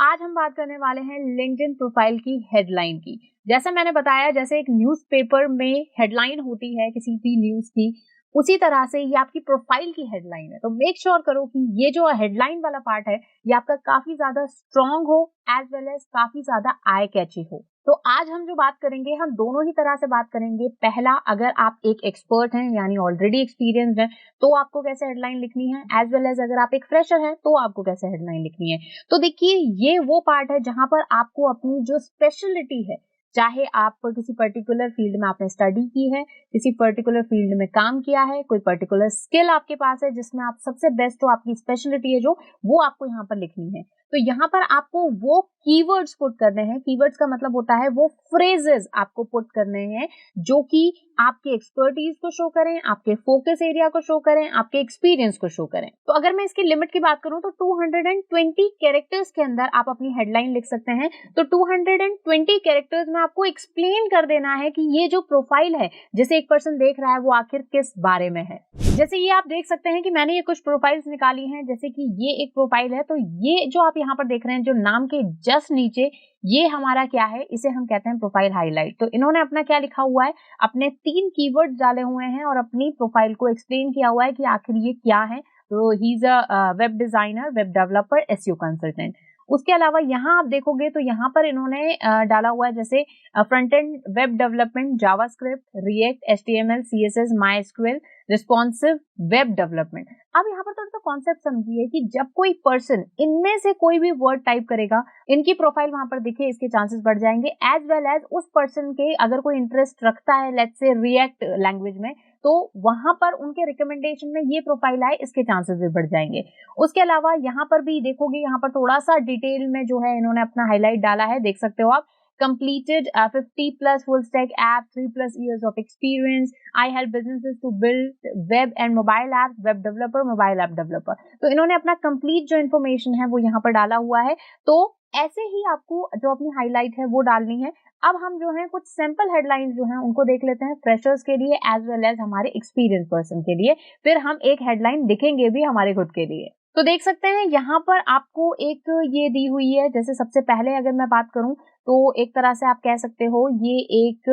आज हम बात करने वाले हैं लिंक्डइन प्रोफाइल की हेडलाइन की। जैसे मैंने बताया, जैसे एक न्यूज़पेपर में हेडलाइन होती है किसी भी न्यूज की, उसी तरह से ये आपकी प्रोफाइल की हेडलाइन है। तो मेक श्योर करो कि ये जो हेडलाइन वाला पार्ट है ये आपका काफी ज्यादा स्ट्रॉन्ग हो एज वेल एज काफी ज्यादा आई कैची हो। तो आज हम जो बात करेंगे, हम दोनों ही तरह से बात करेंगे। पहला, अगर आप एक एक्सपर्ट हैं यानी ऑलरेडी एक्सपीरियंस्ड हैं तो आपको कैसे हेडलाइन लिखनी है, एज वेल एज अगर आप एक फ्रेशर हैं तो आपको कैसे हेडलाइन लिखनी है। तो देखिए, ये वो पार्ट है जहां पर आपको अपनी जो स्पेशलिटी है, चाहे आप किसी पर्टिकुलर फील्ड में आपने स्टडी की है, किसी पर्टिकुलर फील्ड में काम किया है, कोई पर्टिकुलर स्किल आपके पास है जिसमें आप सबसे बेस्ट हो, आपकी स्पेशलिटी है जो, वो आपको यहाँ पर लिखनी है। तो यहाँ पर आपको वो कीवर्ड्स पुट करने हैं। कीवर्ड्स का मतलब होता है वो फ्रेजेस आपको पुट करने हैं जो कि आपके एक्सपर्टीज को शो करें, आपके फोकस एरिया को शो करें, आपके एक्सपीरियंस को शो करें। तो अगर मैं इसकी लिमिट की बात करूं तो 220 कैरेक्टर्स के अंदर आप अपनी हेडलाइन लिख सकते हैं। तो 220 कैरेक्टर्स में आपको एक्सप्लेन कर देना है कि ये जो प्रोफाइल है, जैसे एक पर्सन देख रहा है, वो आखिर किस बारे में है। जैसे ये आप देख सकते हैं कि मैंने ये कुछ प्रोफाइल्स निकाली हैं। जैसे कि ये एक प्रोफाइल है, तो ये जो आप यहाँ पर देख रहे हैं, जो नाम के जस्ट नीचे, ये हमारा क्या है, इसे हम कहते हैं प्रोफाइल हाईलाइट। तो इन्होंने अपना क्या लिखा हुआ है, अपने 3 कीवर्ड्स डाले हुए हैं और अपनी प्रोफाइल को एक्सप्लेन किया हुआ है कि आखिर ये क्या है। तो he is a web designer, web developer, SEO consultant. उसके अलावा यहाँ आप देखोगे तो यहाँ पर इन्होंने डाला हुआ है जैसे front end web development, JavaScript, react, HTML, CSS, MySQL, responsive web development. अब यहाँ पर थोड़ा सा कॉन्सेप्ट समझिए कि जब कोई पर्सन इनमें से कोई भी वर्ड टाइप करेगा, इनकी प्रोफाइल वहां पर दिखे, इसके चांसेस बढ़ जाएंगे। एज वेल एज उस पर्सन के अगर कोई इंटरेस्ट रखता है लेट्स से रिएक्ट लैंग्वेज में, तो वहां पर उनके रिकमेंडेशन में ये प्रोफाइल आए, इसके चांसेस भी बढ़ जाएंगे। उसके अलावा यहाँ पर भी देखोगे, यहाँ पर थोड़ा सा डिटेल में जो है इन्होंने अपना हाईलाइट डाला है, देख सकते हो आप। Completed 50+ full stack app, 3+ years of experience. I help businesses to build web and mobile apps, web developer, mobile app developer. तो इन्होंने अपना complete जो information है वो यहाँ पर डाला हुआ है। तो ऐसे ही आपको जो अपनी हाईलाइट है वो डालनी है। अब हम जो है कुछ सैंपल हेडलाइंस जो हैं उनको देख लेते हैं, फ्रेशर्स के लिए एज वेल एज हमारे एक्सपीरियंस पर्सन के लिए। फिर हम एक हेडलाइन लिखेंगे भी हमारे खुद के लिए। तो देख सकते हैं यहाँ पर आपको एक ये दी हुई है, जैसे सबसे पहले अगर मैं बात करूं तो एक तरह से आप कह सकते हो ये एक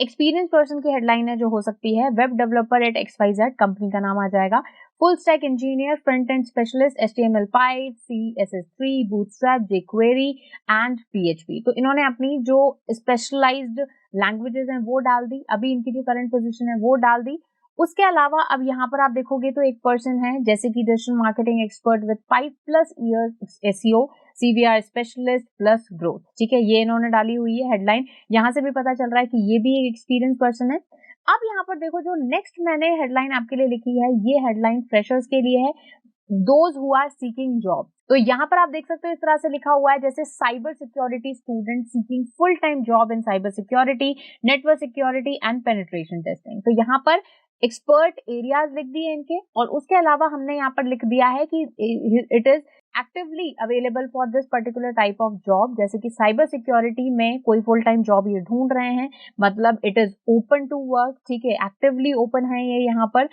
एक्सपीरियंस पर्सन की हेडलाइन है जो हो सकती है। Web developer at XYZ company का नाम आ जाएगा। Full stack engineer, front end specialist, HTML5, CSS3, bootstrap, jQuery and PHP। तो इन्होंने अपनी जो स्पेशलाइज्ड लैंग्वेजेस हैं वो डाल दी, अभी इनकी जो करंट पोजीशन है वो डाल दी। उसके अलावा अब यहाँ पर आप देखोगे तो एक पर्सन है जैसे कि digital marketing expert with 5+ years SEO, CVR specialist plus growth. ठीक है, ये इन्होंने डाली हुई है हेडलाइन। यहाँ से भी पता चल रहा है कि ये भी एक एक्सपीरियंस पर्सन है। अब यहाँ पर देखो जो नेक्स्ट मैंने हेडलाइन आपके लिए लिखी है, ये हेडलाइन फ्रेशर्स के लिए है, those who are seeking job. तो यहाँ पर आप देख सकते हो इस तरह से लिखा हुआ है जैसे cyber security student seeking full time job in cyber security, network security and penetration testing. तो यहाँ पर एक्सपर्ट एरियाज लिख दिए इनके, और उसके अलावा हमने यहाँ पर लिख दिया है कि it is actively available for this particular type of job. जैसे कि साइबर सिक्योरिटी में कोई फुल टाइम जॉब ये ढूंढ रहे हैं, मतलब it is open to work. ठीक है, एक्टिवली ओपन है ये यहाँ पर,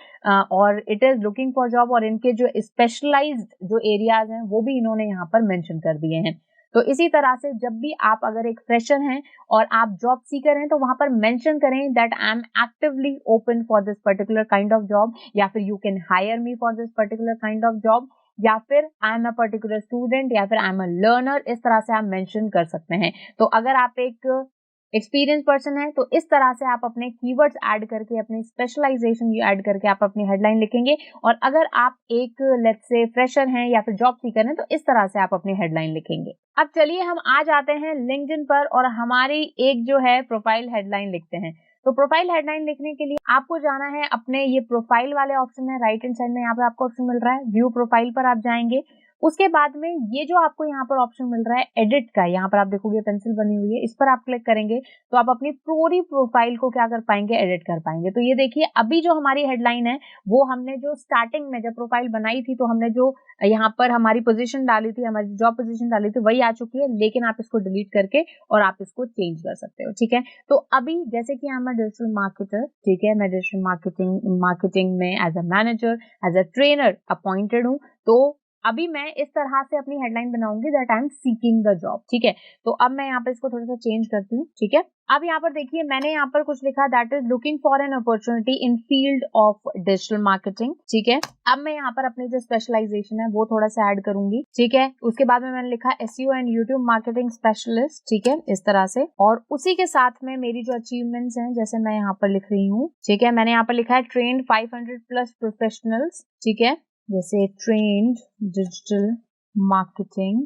और it is looking for job, और इनके जो स्पेशलाइज्ड जो एरियाज हैं वो भी इन्होंने यहाँ पर मेंशन कर दिए हैं। तो इसी तरह से जब भी आप अगर एक फ्रेशर हैं और आप जॉब सीकर हैं तो वहां पर मेंशन करें that I am actively open for this particular kind of job, या फिर you can hire me for this particular kind of job, या फिर I am a particular student, या फिर आई एम अ लर्नर। इस तरह से आप मेंशन कर सकते हैं। तो अगर आप एक एक्सपीरियंस पर्सन है तो इस तरह से आप अपने कीवर्ड्स ऐड करके, अपनी स्पेशलाइजेशन ऐड करके आप अपनी हेडलाइन लिखेंगे। और अगर आप एक लेट्स से फ्रेशर हैं या फिर जॉब सीकर हैं तो इस तरह से आप अपनी हेडलाइन लिखेंगे। अब चलिए हम आ जाते हैं लिंक्डइन पर और हमारी एक जो है प्रोफाइल हेडलाइन लिखते हैं। तो प्रोफाइल हेडलाइन लिखने के लिए आपको जाना है अपने ये प्रोफाइल वाले ऑप्शन में, राइट हैंड साइड में यहाँ पे आपको ऑप्शन मिल रहा है व्यू प्रोफाइल पर आप जाएंगे। उसके बाद में ये जो आपको यहाँ पर ऑप्शन मिल रहा है एडिट का, यहाँ पर आप देखोगे पेंसिल बनी हुई है, इस पर आप क्लिक करेंगे तो आप अपनी पूरी प्रोफाइल को क्या कर पाएंगे, एडिट कर पाएंगे। तो ये देखिए अभी जो हमारी हेडलाइन है वो हमने जो स्टार्टिंग में जब प्रोफाइल बनाई थी तो हमने जो यहाँ पर हमारी पोजीशन डाली थी, हमारी जॉब पोजीशन डाली थी वही आ चुकी है, लेकिन आप इसको डिलीट करके और आप इसको चेंज कर सकते हो। ठीक है, तो अभी जैसे कि मैं डिजिटल मार्केटर, ठीक है, मैं डिजिटल मार्केटिंग में as a manager, as a trainer appointed हूँ। तो अभी मैं इस तरह से अपनी हेडलाइन बनाऊंगी that I am seeking the job. ठीक है, तो अब मैं यहाँ पर इसको थोड़ा सा चेंज करती हूँ। ठीक है, अब यहाँ पर देखिए मैंने यहाँ पर कुछ लिखा that is looking for an opportunity in field of digital marketing. ठीक है, अब मैं यहाँ पर अपनी जो स्पेशलाइजेशन है वो थोड़ा सा ऐड करूंगी। ठीक है, उसके बाद में मैंने लिखा SEO and YouTube marketing specialist. ठीक है, इस तरह से, और उसी के साथ में मेरी जो अचीवमेंट्स हैं जैसे मैं यहाँ पर लिख रही हूँ। ठीक है, मैंने यहाँ पर लिखा है ट्रेंड 500+ प्रोफेशनल्स। ठीक है, जैसे trained digital marketing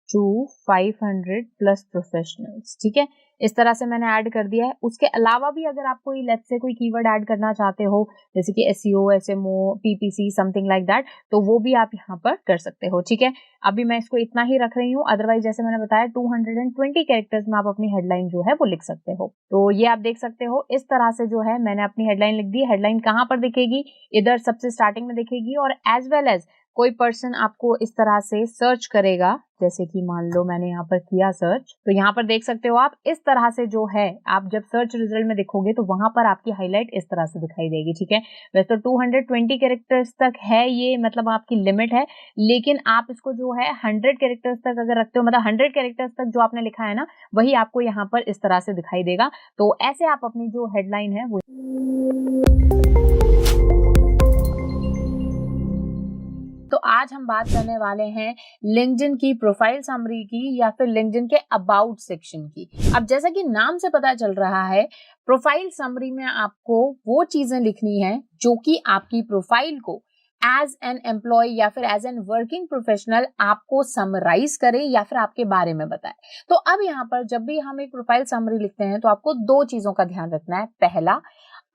to 500+ professionals. ठीक है, इस तरह से मैंने ऐड कर दिया है। उसके अलावा भी अगर आप कोई लेट्स से कोई कीवर्ड ऐड करना चाहते हो जैसे कि SEO, SMO, PPC something like that, तो वो भी आप यहाँ पर कर सकते हो। ठीक है, अभी मैं इसको इतना ही रख रही हूँ, अदरवाइज जैसे मैंने बताया 220 कैरेक्टर्स में आप अपनी हेडलाइन जो है वो लिख सकते हो। तो ये आप देख सकते हो इस तरह से जो है मैंने अपनी हेडलाइन लिख दी। हेडलाइन कहाँ पर दिखेगी, इधर सबसे स्टार्टिंग में दिखेगी, और एज वेल एज कोई पर्सन आपको इस तरह से सर्च करेगा, जैसे कि मान लो मैंने यहाँ पर किया सर्च, तो यहाँ पर देख सकते हो आप इस तरह से जो है, आप जब सर्च रिजल्ट में देखोगे तो वहां पर आपकी हाईलाइट इस तरह से दिखाई देगी। ठीक है, वैसे तो 220 कैरेक्टर्स तक है ये, मतलब आपकी लिमिट है, लेकिन आप इसको जो है 100 कैरेक्टर्स तक अगर रखते हो, मतलब 100 कैरेक्टर्स तक जो आपने लिखा है ना वही आपको यहाँ पर इस तरह से दिखाई देगा। तो ऐसे आप अपनी जो हेडलाइन है वो। तो आज हम बात करने वाले हैं लिंक्डइन की प्रोफाइल समरी की, या फिर लिंक्डइन के अबाउट सेक्शन की। अब जैसा कि नाम से पता चल रहा है, प्रोफाइल समरी में आपको वो चीजें लिखनी है जो कि आपकी प्रोफाइल को एज एन एम्प्लॉय या फिर एज एन वर्किंग प्रोफेशनल आपको समराइज करे या फिर आपके बारे में बताए। तो अब यहाँ पर जब भी हम एक प्रोफाइल समरी लिखते हैं तो आपको दो चीजों का ध्यान रखना है। पहला,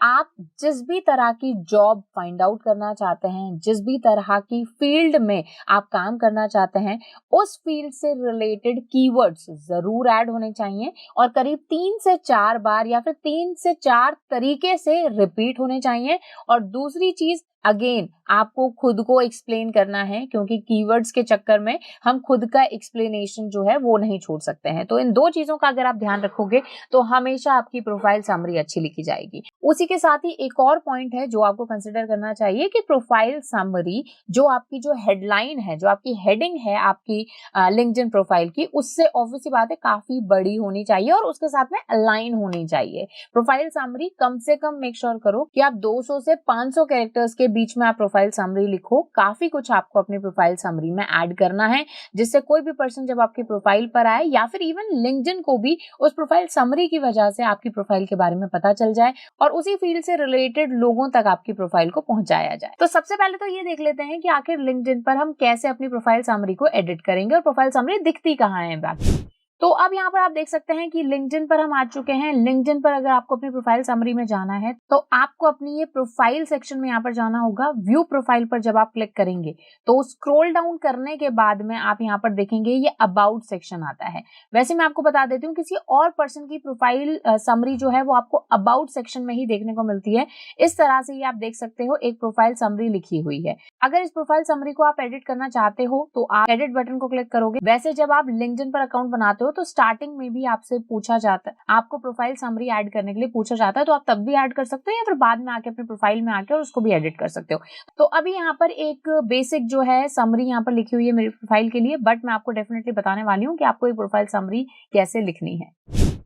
आप जिस भी तरह की जॉब फाइंड आउट करना चाहते हैं, जिस भी तरह की फील्ड में आप काम करना चाहते हैं, उस फील्ड से रिलेटेड कीवर्ड्स जरूर ऐड होने चाहिए, और करीब 3 से 4 बार या फिर 3 से 4 तरीके से रिपीट होने चाहिए। और दूसरी चीज, अगेन आपको खुद को एक्सप्लेन करना है, क्योंकि कीवर्ड्स के चक्कर में हम खुद का एक्सप्लेनेशन जो है वो नहीं छोड़ सकते हैं। तो इन दो चीजों का अगर आप ध्यान रखोगे तो हमेशा आपकी प्रोफाइल समरी अच्छी लिखी जाएगी। उसी के इसके साथ ही एक और पॉइंट है जो आपको कंसिडर करना चाहिए कि प्रोफाइल समरी, जो आपकी जो हेडलाइन है, जो आपकी हेडिंग है आपकी लिंक्डइन प्रोफाइल की, उससे ऑब्वियसली बात है काफी बड़ी होनी चाहिए और उसके साथ में अलाइन होनी चाहिए। प्रोफाइल समरी कम से कम मेक श्योर करो कि आप 200 से 500 कैरेक्टर्स के बीच में आप प्रोफाइल समरी लिखो। काफी कुछ आपको अपनी प्रोफाइल समरी में ऐड करना है, जिससे कोई भी पर्सन जब आपकी प्रोफाइल पर आए या फिर इवन लिंक्डइन को भी उस प्रोफाइल समरी की वजह से आपकी प्रोफाइल के बारे में पता चल जाए और उसी फील्ड से रिलेटेड लोगों तक आपकी प्रोफाइल को पहुंचाया जाए। तो सबसे पहले तो ये देख लेते हैं कि आखिर लिंक्डइन पर हम कैसे अपनी प्रोफाइल समरी को एडिट करेंगे और प्रोफाइल समरी दिखती कहाँ है बाकी। तो अब यहाँ पर आप देख सकते हैं कि लिंक्डइन पर हम आ चुके हैं। लिंक्डइन पर अगर आपको अपनी प्रोफाइल समरी में जाना है तो आपको अपनी ये प्रोफाइल सेक्शन में यहाँ पर जाना होगा। व्यू प्रोफाइल पर जब आप क्लिक करेंगे तो स्क्रॉल डाउन करने के बाद में आप यहाँ पर देखेंगे ये अबाउट सेक्शन आता है। वैसे मैं आपको बता देती हूँ, किसी और पर्सन की प्रोफाइल समरी जो है वो आपको अबाउट सेक्शन में ही देखने को मिलती है। इस तरह से ये आप देख सकते हो एक प्रोफाइल समरी लिखी हुई है। अगर इस प्रोफाइल समरी को आप एडिट करना चाहते हो तो आप एडिट बटन को क्लिक करोगे। वैसे जब आप लिंक्डइन पर अकाउंट बनाते हो तो स्टार्टिंग में भी आपसे पूछा जाता है, आपको प्रोफाइल समरी ऐड करने के लिए पूछा जाता है, तो आप तब भी ऐड कर सकते हो या फिर बाद में आके अपने प्रोफाइल में आके और उसको भी एडिट कर सकते हो। तो अभी यहाँ पर एक बेसिक जो है समरी यहाँ पर लिखी हुई है मेरी प्रोफाइल के लिए, बट मैं आपको डेफिनेटली बताने वाली हूँ कि आपको एक प्रोफाइल समरी कैसे लिखनी है।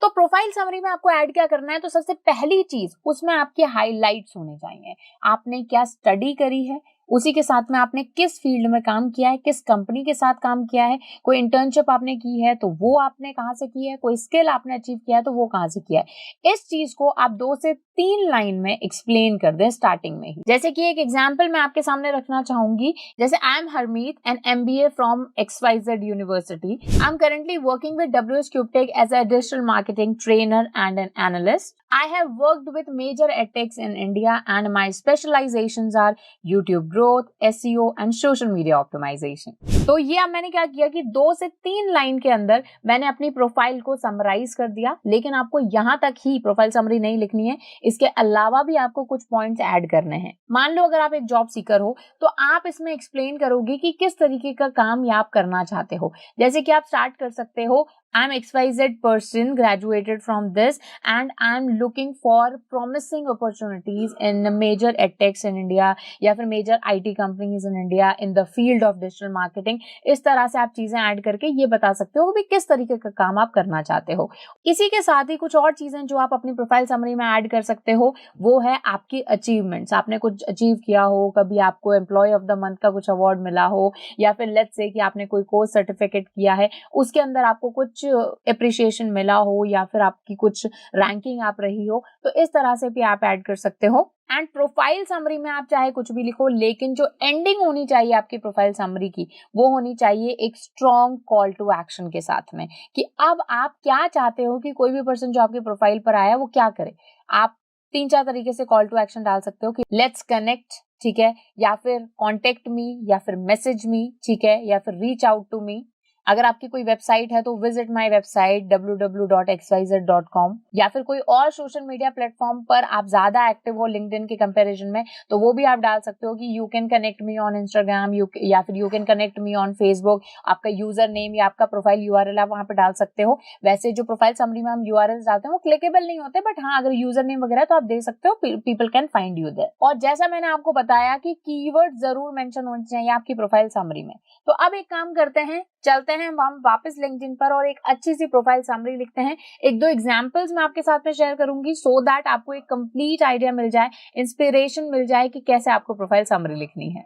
तो प्रोफाइल समरी में आपको ऐड क्या करना है, तो सबसे पहली चीज उसमें आपके हाइलाइट्स होने चाहिए। आपने क्या स्टडी करी है, उसी के साथ में आपने किस फील्ड में काम किया है, किस कंपनी के साथ काम किया है, कोई इंटर्नशिप आपने की है तो वो आपने कहाँ से की है, कोई स्किल आपने अचीव किया है तो वो कहाँ से किया है। इस चीज को आप 2 से 3 लाइन में एक्सप्लेन कर दें स्टार्टिंग में ही। जैसे कि एक एग्जांपल मैं आपके सामने रखना चाहूंगी, जैसे I am Harmeet an MBA from XYZ university. I am currently working with WSCubeTech as a digital marketing trainer and an analyst. I have worked with major edtechs in India and my specializations are YouTube growth, SEO and social media optimization। तो ये अब मैंने क्या किया कि 2 से 3 लाइन के अंदर मैंने अपनी प्रोफाइल को समराइज कर दिया, लेकिन आपको यहाँ तक ही प्रोफाइल समरी नहीं लिखनी है, इसके अलावा भी आपको कुछ पॉइंट्स ऐड करने हैं। मान लो अगर आप एक जॉब सीकर हो तो आप इसमें एक्सप्लेन करोगे कि किस तरीके का काम ये आप करना चाहते हो। जैसे कि आप स्टार्ट कर सकते हो, I am XYZ person graduated from this and I am looking for promising opportunities in major edtechs in India या फिर major IT companies in India in the field of digital marketing। इस तरह से आप चीजें ऐड करके ये बता सकते हो कि किस तरीके का काम आप करना चाहते हो। इसी के साथ ही कुछ और चीजें जो आप अपनी प्रोफाइल समरी में ऐड कर सकते हो वो है आपकी अचीवमेंट्स। आपने कुछ अचीव किया हो, कभी आपको एम्प्लॉय ऑफ द मंथ का कुछ अवार्ड मिला हो या फिर लेट्स से कि आपने कोई कोर्स सर्टिफिकेट किया है, उसके अंदर आपको कुछ एप्रिसिएशन मिला हो या फिर आपकी कुछ रैंकिंग आप रही हो, तो इस तरह से भी आप ऐड कर सकते हो। एंड प्रोफाइल समरी में आप चाहे कुछ भी लिखो, लेकिन जो एंडिंग होनी चाहिए आपकी प्रोफाइल समरी की वो होनी चाहिए एक स्ट्रॉन्ग कॉल टू एक्शन के साथ में, कि अब आप क्या चाहते हो कि कोई भी पर्सन जो आपकी प्रोफाइल पर आया वो क्या करे। आप 3-4 तरीके से कॉल टू एक्शन डाल सकते हो कि लेट्स कनेक्ट, ठीक है, या फिर कॉन्टेक्ट मी, या फिर मैसेज मी, ठीक है, या फिर रीच आउट टू मी। अगर आपकी कोई वेबसाइट है तो विजिट माय वेबसाइट www.xyz.com, या फिर कोई और सोशल मीडिया प्लेटफॉर्म पर आप ज्यादा एक्टिव हो लिंक्डइन के कंपैरिजन में तो वो भी आप डाल सकते हो कि you can connect me on Instagram या फिर you can connect me on Facebook. आपका यूजर नेम या आपका प्रोफाइल URL आप वहां पर डाल सकते हो। वैसे जो प्रोफाइल समरी में हम URL डालते हैं वो क्लिकेबल नहीं होते, बट हाँ अगर यूजर नेम वगैरह तो आप दे सकते हो, people can find you there. और जैसा मैंने आपको बताया कि कीवर्ड जरूर मेंशन होने चाहिए आपकी प्रोफाइल समरी में। तो अब एक काम करते हैं, चलते हैं हम वापस लिंक्डइन पर और एक अच्छी सी प्रोफाइल समरी लिखते हैं। 1-2 एग्जांपल्स मैं आपके साथ में शेयर करूंगी सो दैट आपको एक कंप्लीट आइडिया मिल जाए, इंस्पिरेशन मिल जाए कि कैसे आपको प्रोफाइल समरी लिखनी है।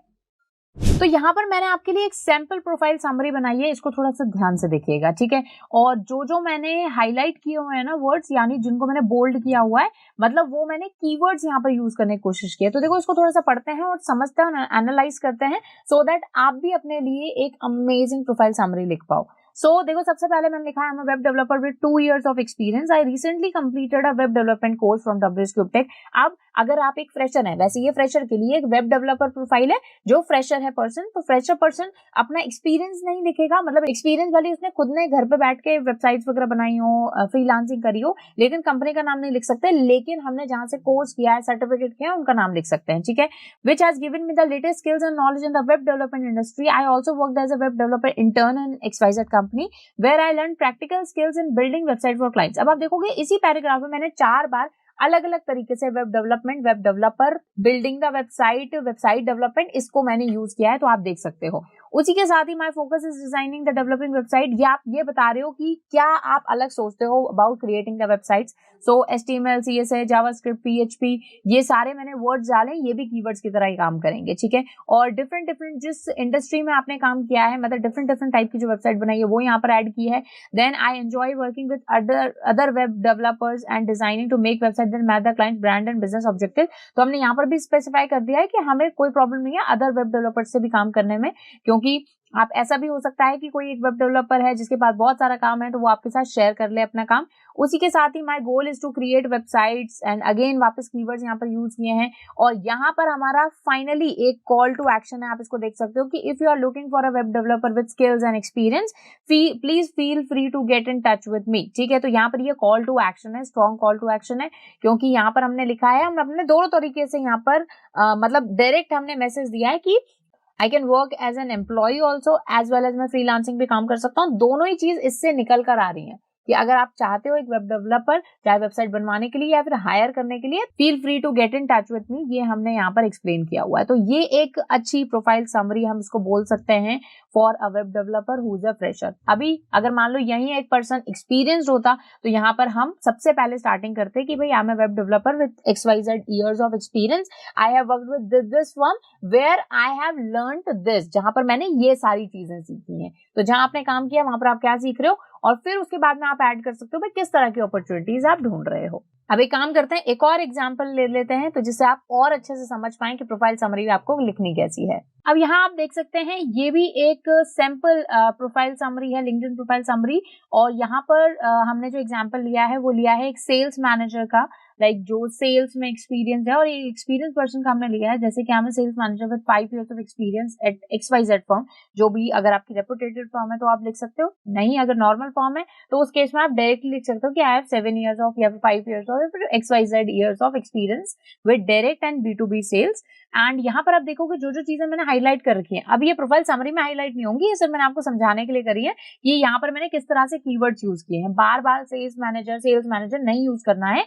तो यहाँ पर मैंने आपके लिए एक सैंपल प्रोफाइल समरी बनाई है, इसको थोड़ा सा ध्यान से देखिएगा, ठीक है। और जो मैंने हाईलाइट किए हुए हैं ना वर्ड्स, यानी जिनको मैंने बोल्ड किया हुआ है, मतलब वो मैंने कीवर्ड्स यहाँ पर यूज करने की कोशिश की है। तो देखो इसको थोड़ा सा पढ़ते हैं और समझते हैं, एनालाइज करते हैं सो दैट आप भी अपने लिए एक अमेजिंग प्रोफाइल समरी लिख पाओ। देखो सबसे पहले मैंने लिखा है I'm a web developer with 2 years of experience. I recently completed a web development course from WSCubeTech। अब अगर आप एक फ्रेशर हैं, वैसे ये फ्रेशर के लिए एक वेब डेवलपर प्रोफाइल है, जो फ्रेशर है पर्सन, तो फ्रेशर पर्सन अपना एक्सपीरियंस नहीं लिखेगा, मतलब एक्सपीरियंस वाली उसने खुद ने घर पे बैठ के वेबसाइट्स वगैरह बनाई हो, फ्रीलांसिंग करी हो, लेकिन कंपनी का नाम नहीं लिख सकते, लेकिन हमने जहां से कोर्स किया है, सर्टिफिकेट किया है, उनका नाम लिख सकते हैं, ठीक है। Which has given me the latest skills and knowledge in the web development industry. I also worked as a web developer intern in XYZ company where I learn practical skills in building website for clients. अब आप देखोगे इसी पैराग्राफ में मैंने 4 बार अलग अलग तरीके से web development, web developer, building the website, website development, इसको मैंने यूज किया है, तो आप देख सकते हो। उसी के साथ ही my focus is designing the developing website. ये आप ये बता रहे हो कि क्या आप अलग सोचते हो about creating the websites. So HTML, CSS, JavaScript, PHP, ये सारे मैंने वर्ड्स डाले, ये भी कीवर्ड्स की तरह ही काम करेंगे, ठीक है। और डिफरेंट जिस इंडस्ट्री में आपने काम किया है, मतलब डिफरेंट टाइप की जो वेबसाइट बनाई है वो यहाँ पर ऐड की है। Then I enjoy working with other web developers and designing to make website that match the client brand and business objective. तो हमने यहाँ पर भी स्पेसिफाई कर दिया है कि हमें कोई प्रॉब्लम नहीं है अदर वेब डेवलपर्स से भी काम करने में, क्योंकि आप ऐसा भी हो सकता है कि कोई एक वेब डेवलपर है जिसके पास बहुत सारा काम है, तो वो आपके साथ शेयर कर ले अपना काम। उसी के साथ ही my goal is to create websites and again वापस कीवर्ड्स यहाँ पर यूज किए हैं। और यहाँ पर हमारा फाइनली एक कॉल टू एक्शन है, आप इसको देख सकते हो कि if you are looking for a web developer with skills and experience, please feel free to get in touch with me, ठीक है। तो यहाँ पर ये कॉल टू एक्शन है, स्ट्रॉन्ग कॉल टू एक्शन है, क्योंकि यहाँ पर हमने लिखा है, हम अपने दोनों तरीके से यहाँ पर मतलब डायरेक्ट हमने मैसेज दिया है कि I can work as an employ also as well as मैं फ्रीलांसिंग भी काम कर सकता हूँ। दोनों ही चीज इससे निकल कर आ रही है कि अगर आप चाहते हो एक वेब डेवलपर, चाहे वेबसाइट बनवाने के लिए या फिर हायर करने के लिए, feel free to get in touch with me, ये हमने यहाँ पर एक्सप्लेन किया हुआ है। तो ये एक अच्छी प्रोफाइल समरी हम इसको बोल सकते हैं for a web developer who is a fresher. अभी अगर मान लो यही एक पर्सन एक्सपीरियंस्ड होता, तो यहाँ पर हम सबसे पहले स्टार्टिंग करते कि भाई I am a web developer with XYZ years of experience, I have worked with this firm where I have learned this, जहां पर मैंने ये सारी चीजें सीखी हैं। तो जहां आपने काम किया वहां पर आप क्या सीख रहे हो, और फिर उसके बाद में आप ऐड कर सकते हो भाई किस तरह की अपॉर्चुनिटीज आप ढूंढ रहे हो। अब एक काम करते हैं, एक और एग्जांपल ले लेते हैं, तो जिससे आप और अच्छे से समझ पाएं कि प्रोफाइल समरी आपको लिखनी कैसी है। अब यहाँ आप देख सकते हैं ये भी एक सैंपल प्रोफाइल समरी है, लिंक्डइन प्रोफाइल समरी। और यहाँ पर हमने जो एग्जांपल लिया है वो लिया है एक सेल्स मैनेजर का, लाइक जो सेल्स में एक्सपीरियंस है, और ये एक्सपीरियंस पर्सन का हमने लिया है, जैसे कि हम sales manager with 5 years of experience at XYZ firm. जो भी अगर आपकी रेपुटेटेड फर्म है तो आप लिख सकते हो, नहीं अगर नॉर्मल फर्म है तो उस केस में आप डायरेक्टली लिख सकते हो कि आई हैव 7 years ऑफ या फिर 5 years ऑफ या फिर XYZ years of experience with direct and B2B sales. And यहाँ पर आप देखोगे जो चीजें मैंने हाईलाइट कर रखी है, अब ये प्रोफाइल समरी में हाईलाइट नहीं होंगी, ये सिर्फ मैंने आपको समझाने के लिए करी है कि यहाँ पर मैंने किस तरह से कीवर्ड्स यूज किए हैं। बार बार सेल्स मैनेजर नहीं यूज करना है,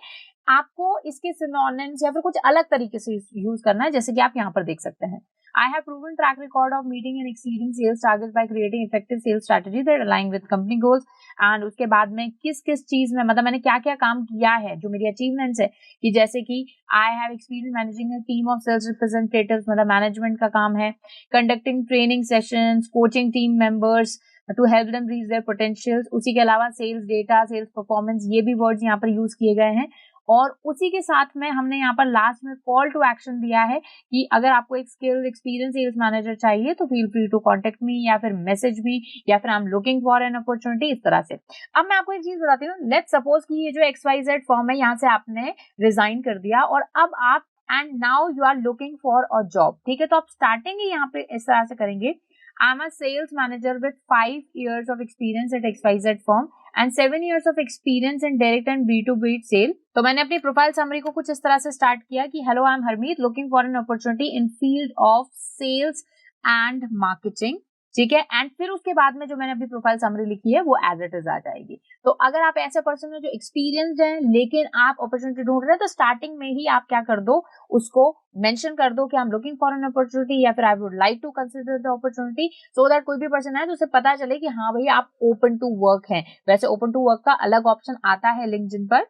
आपको इसके सिनोनिम्स या फिर कुछ अलग तरीके से यूज करना है, जैसे कि आप यहाँ पर देख सकते हैं। I have proven track record of meeting and exceeding sales targets by creating effective sales strategy that align with company goals। and उसके बाद में किस चीज में, मतलब मैंने क्या क्या काम किया है, जो मेरी अचीवमेंट्स है, कि जैसे कि I have experience managing a team of sales representatives, मतलब मैनेजमेंट का काम है, conducting training sessions, coaching team members to help them reach their potentials। उसी के अलावा सेल्स डेटा, सेल्स परफॉर्मेंस, ये भी वर्ड्स यहाँ पर यूज किए गए हैं। और उसी के साथ में हमने यहाँ पर लास्ट में कॉल टू एक्शन दिया है कि अगर आपको एक स्किल्ड एक्सपीरियंस सेल्स मैनेजर चाहिए तो feel free to contact me, या फिर मैसेज मी, या फिर I am looking for an opportunity, इस तरह से। अब मैं आपको एक चीज बताती हूँ, लेट्स सपोज कि ये जो XYZ फर्म है, यहाँ से आपने रिजाइन कर दिया और अब आप and now you are looking for a job, ठीक है। तो आप स्टार्टिंग ही यहाँ पे इस तरह से करेंगे, I am a sales manager with 5 years of experience at XYZ firm and 7 years of experience in direct and B2B sale. तो मैंने अपनी प्रोफाइल समरी को कुछ इस तरह से स्टार्ट किया कि hello, I am Harmeet, looking for an opportunity in field of sales and marketing, ठीक है। एंड फिर उसके बाद में जो मैंने अपनी प्रोफाइल समरी लिखी है वो एज इट इज आ जाएगी। तो अगर आप ऐसे पर्सन हो जो एक्सपीरियंस्ड है लेकिन आप अपॉर्चुनिटी ढूंढ रहे हैं, तो स्टार्टिंग में ही आप क्या कर दो, उसको मेंशन कर दो कि I am looking for an opportunity, या फिर I would like to consider the opportunity, so that कोई भी पर्सन है तो उसे पता चले कि हाँ भाई आप ओपन टू वर्क हैं। वैसे ओपन टू वर्क का अलग ऑप्शन आता है लिंक्डइन पर,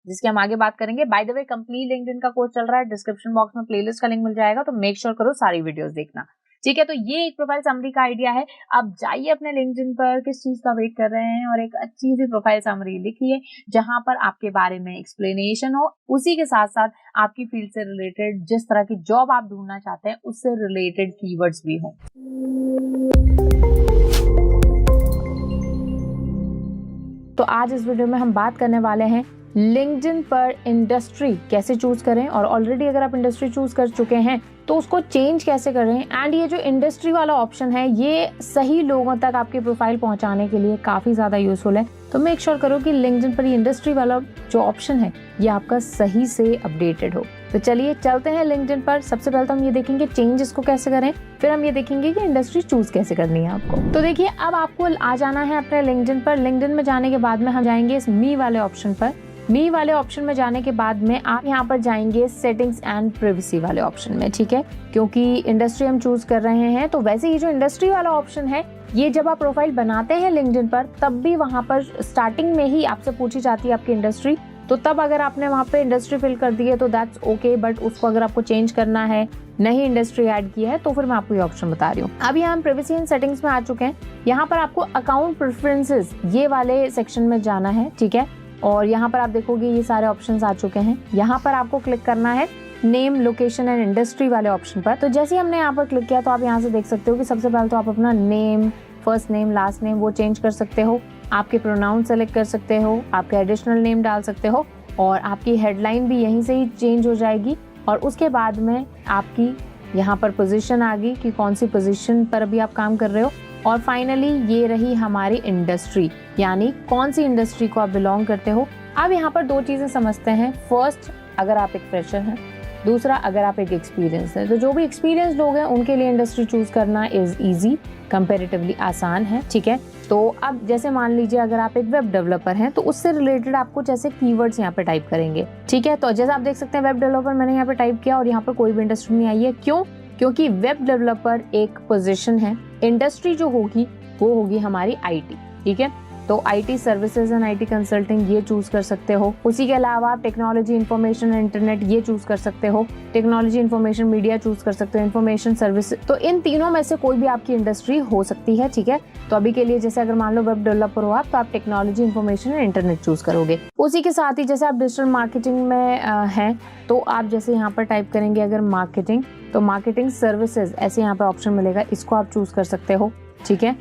जिसकी हम आगे बात करेंगे। By the way, complete LinkedIn का कोर्स चल रहा है, डिस्क्रिप्शन बॉक्स में प्लेलिस्ट का लिंक मिल जाएगा, तो मेक श्योर करो सारी वीडियोस देखना, ठीक है। तो ये एक प्रोफाइल समरी का आइडिया है। अब जाइए अपने लिंक्डइन पर, किस चीज का वेट कर रहे हैं, और एक अच्छी सी प्रोफाइल समरी लिखिए जहां पर आपके बारे में एक्सप्लेनेशन हो, उसी के साथ साथ आपकी फील्ड से रिलेटेड जिस तरह की जॉब आप ढूंढना चाहते हैं उससे रिलेटेड कीवर्ड्स भी हों। तो आज इस वीडियो में हम बात करने वाले हैं लिंक्डइन पर इंडस्ट्री कैसे चूज करें, और ऑलरेडी अगर आप इंडस्ट्री चूज कर चुके हैं तो उसको चेंज कैसे करें। एंड ये जो इंडस्ट्री वाला ऑप्शन है ये सही लोगों तक आपकी प्रोफाइल पहुंचाने के लिए काफ़ी ज़्यादा यूजफुल है। तो मेक श्योर करो कि लिंक्डइन पर ये इंडस्ट्री वाला जो ऑप्शन है ये आपका सही से अपडेटेड हो। तो चलिए चलते हैं लिंक्डइन पर। सबसे पहले तो हम ये देखेंगे चेंज इसको कैसे करें, फिर हम ये देखेंगे कि इंडस्ट्री चूज कैसे करनी है आपको। तो देखिए, अब आपको आ जाना है अपने लिंक्डइन पर। लिंक्डइन में जाने के बाद में हम जाएंगे इस मी वाले ऑप्शन पर। मी वाले ऑप्शन में जाने के बाद में आप यहाँ पर जाएंगे सेटिंग्स एंड प्राइवेसी वाले ऑप्शन में, ठीक है, क्योंकि इंडस्ट्री हम चूज कर रहे हैं। तो वैसे ही जो इंडस्ट्री वाला ऑप्शन है, ये जब आप प्रोफाइल बनाते हैं लिंक्डइन पर, तब भी वहाँ पर स्टार्टिंग में ही आपसे पूछी जाती है आपकी इंडस्ट्री। तो तब अगर आपने वहाँ पे इंडस्ट्री फिल कर दी है तो दैट्स ओके, बट उसको अगर आपको चेंज करना है, नहीं इंडस्ट्री ऐड की है, तो फिर मैं आपको ये ऑप्शन बता रही हूँ। अब यहाँ हम प्राइवेसी एंड सेटिंग्स में आ चुके हैं। यहाँ पर आपको अकाउंट प्रेफरेंसेस ये वाले सेक्शन में जाना है, ठीक है, और यहाँ पर आप देखोगे ये सारे ऑप्शंस आ चुके हैं। यहाँ पर आपको क्लिक करना है नेम, लोकेशन एंड इंडस्ट्री वाले ऑप्शन पर। तो जैसे ही हमने यहाँ पर क्लिक किया तो आप यहाँ से देख सकते हो कि सबसे पहले तो आप अपना name, first name, last name वो चेंज कर सकते हो, आपके प्रोनाउन सेलेक्ट कर सकते हो, आपका एडिशनल नेम डाल सकते हो, और आपकी हेडलाइन भी यहीं से ही चेंज हो जाएगी। और उसके बाद में आपकी यहाँ पर पोजीशन आ गई कि कौन सी पोजीशन पर अभी आप काम कर रहे हो, और फाइनली ये रही हमारी इंडस्ट्री, यानी कौन सी इंडस्ट्री को आप बिलोंग करते हो। अब यहाँ पर दो चीजें समझते हैं। फर्स्ट, अगर आप एक फ्रेशर हैं, दूसरा अगर आप एक एक्सपीरियंस है। तो जो भी एक्सपीरियंस लोग हैं उनके लिए इंडस्ट्री चूज करना इज इजी, कंपैरेटिवली आसान है, ठीक है। तो अब जैसे मान लीजिए अगर आप एक वेब डेवलपर हैं तो उससे रिलेटेड आपको जैसे कीवर्ड्स यहाँ पे टाइप करेंगे, ठीक है। तो जैसे आप देख सकते हैं वेब डेवलपर मैंने यहाँ पे टाइप किया और यहाँ पर कोई भी इंडस्ट्री नहीं आई है। क्यों? क्योंकि वेब डेवलपर एक पोजीशन है, इंडस्ट्री जो होगी वो होगी हमारी आईटी, ठीक है। तो IT services and IT consulting ये चूज कर सकते हो। उसी के अलावा आप टेक्नोलॉजी, इंफॉर्मेशन एंड इंटरनेट ये चूज कर सकते हो, टेक्नोलॉजी, इंफॉर्मेशन, मीडिया चूज कर सकते हो, इंफॉर्मेशन सर्विस। तो इन तीनों में से कोई भी आपकी इंडस्ट्री हो सकती है, ठीक है। तो अभी के लिए जैसे अगर मान लो वेब डेवलपर हो आप, तो आप technology, information and internet choose करोगे। उसी के साथ ही जैसे आप डिजिटल मार्केटिंग में हैं तो आप जैसे यहाँ पर टाइप करेंगे अगर मार्केटिंग, तो मार्केटिंग सर्विसेज ऐसे यहाँ पर ऑप्शन मिलेगा, इसको आप चूज कर सकते हो, ठीक है।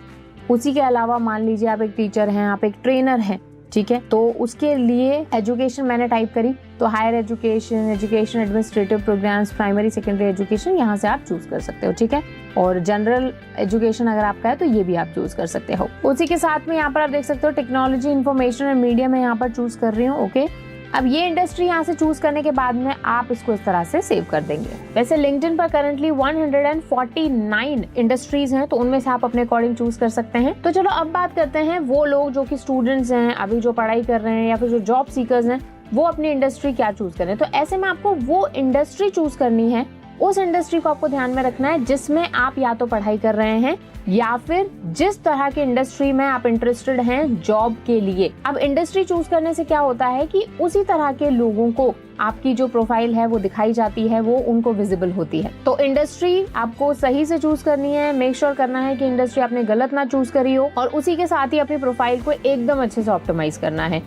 उसी के अलावा मान लीजिए आप एक टीचर हैं, आप एक ट्रेनर हैं, ठीक है, तो उसके लिए एजुकेशन मैंने टाइप करी तो higher education, education administrative programs, primary secondary education यहाँ से आप चूज कर सकते हो, ठीक है। और जनरल एजुकेशन अगर आपका है तो ये भी आप चूज कर सकते हो। उसी के साथ में यहाँ पर आप देख सकते हो टेक्नोलॉजी, इंफॉर्मेशन एंड मीडिया में यहाँ पर चूज कर रही हूँ, ओके। अब ये इंडस्ट्री यहाँ से चूज करने के बाद में आप इसको इस तरह से सेव कर देंगे। वैसे लिंक्डइन पर करंटली 149 इंडस्ट्रीज हैं, तो उनमें से आप अपने अकॉर्डिंग चूज कर सकते हैं। तो चलो अब बात करते हैं वो लोग जो कि स्टूडेंट्स हैं, अभी जो पढ़ाई कर रहे हैं या फिर जो जॉब सीकर्स हैं, वो अपनी इंडस्ट्री क्या चूज करें। तो ऐसे में आपको वो इंडस्ट्री चूज करनी है, उस इंडस्ट्री को आपको ध्यान में रखना है जिसमें आप या तो पढ़ाई कर रहे हैं या फिर जिस तरह की इंडस्ट्री में आप इंटरेस्टेड हैं जॉब के लिए। अब इंडस्ट्री चूज करने से क्या होता है कि उसी तरह के लोगों को आपकी जो प्रोफाइल है वो दिखाई जाती है, वो उनको विजिबल होती है। तो इंडस्ट्री आपको सही से चूज करनी है, मेक श्योर करना है कि इंडस्ट्री आपने गलत ना चूज करी हो, और उसी के साथ ही अपनी प्रोफाइल को एकदम अच्छे से ऑप्टिमाइज करना है।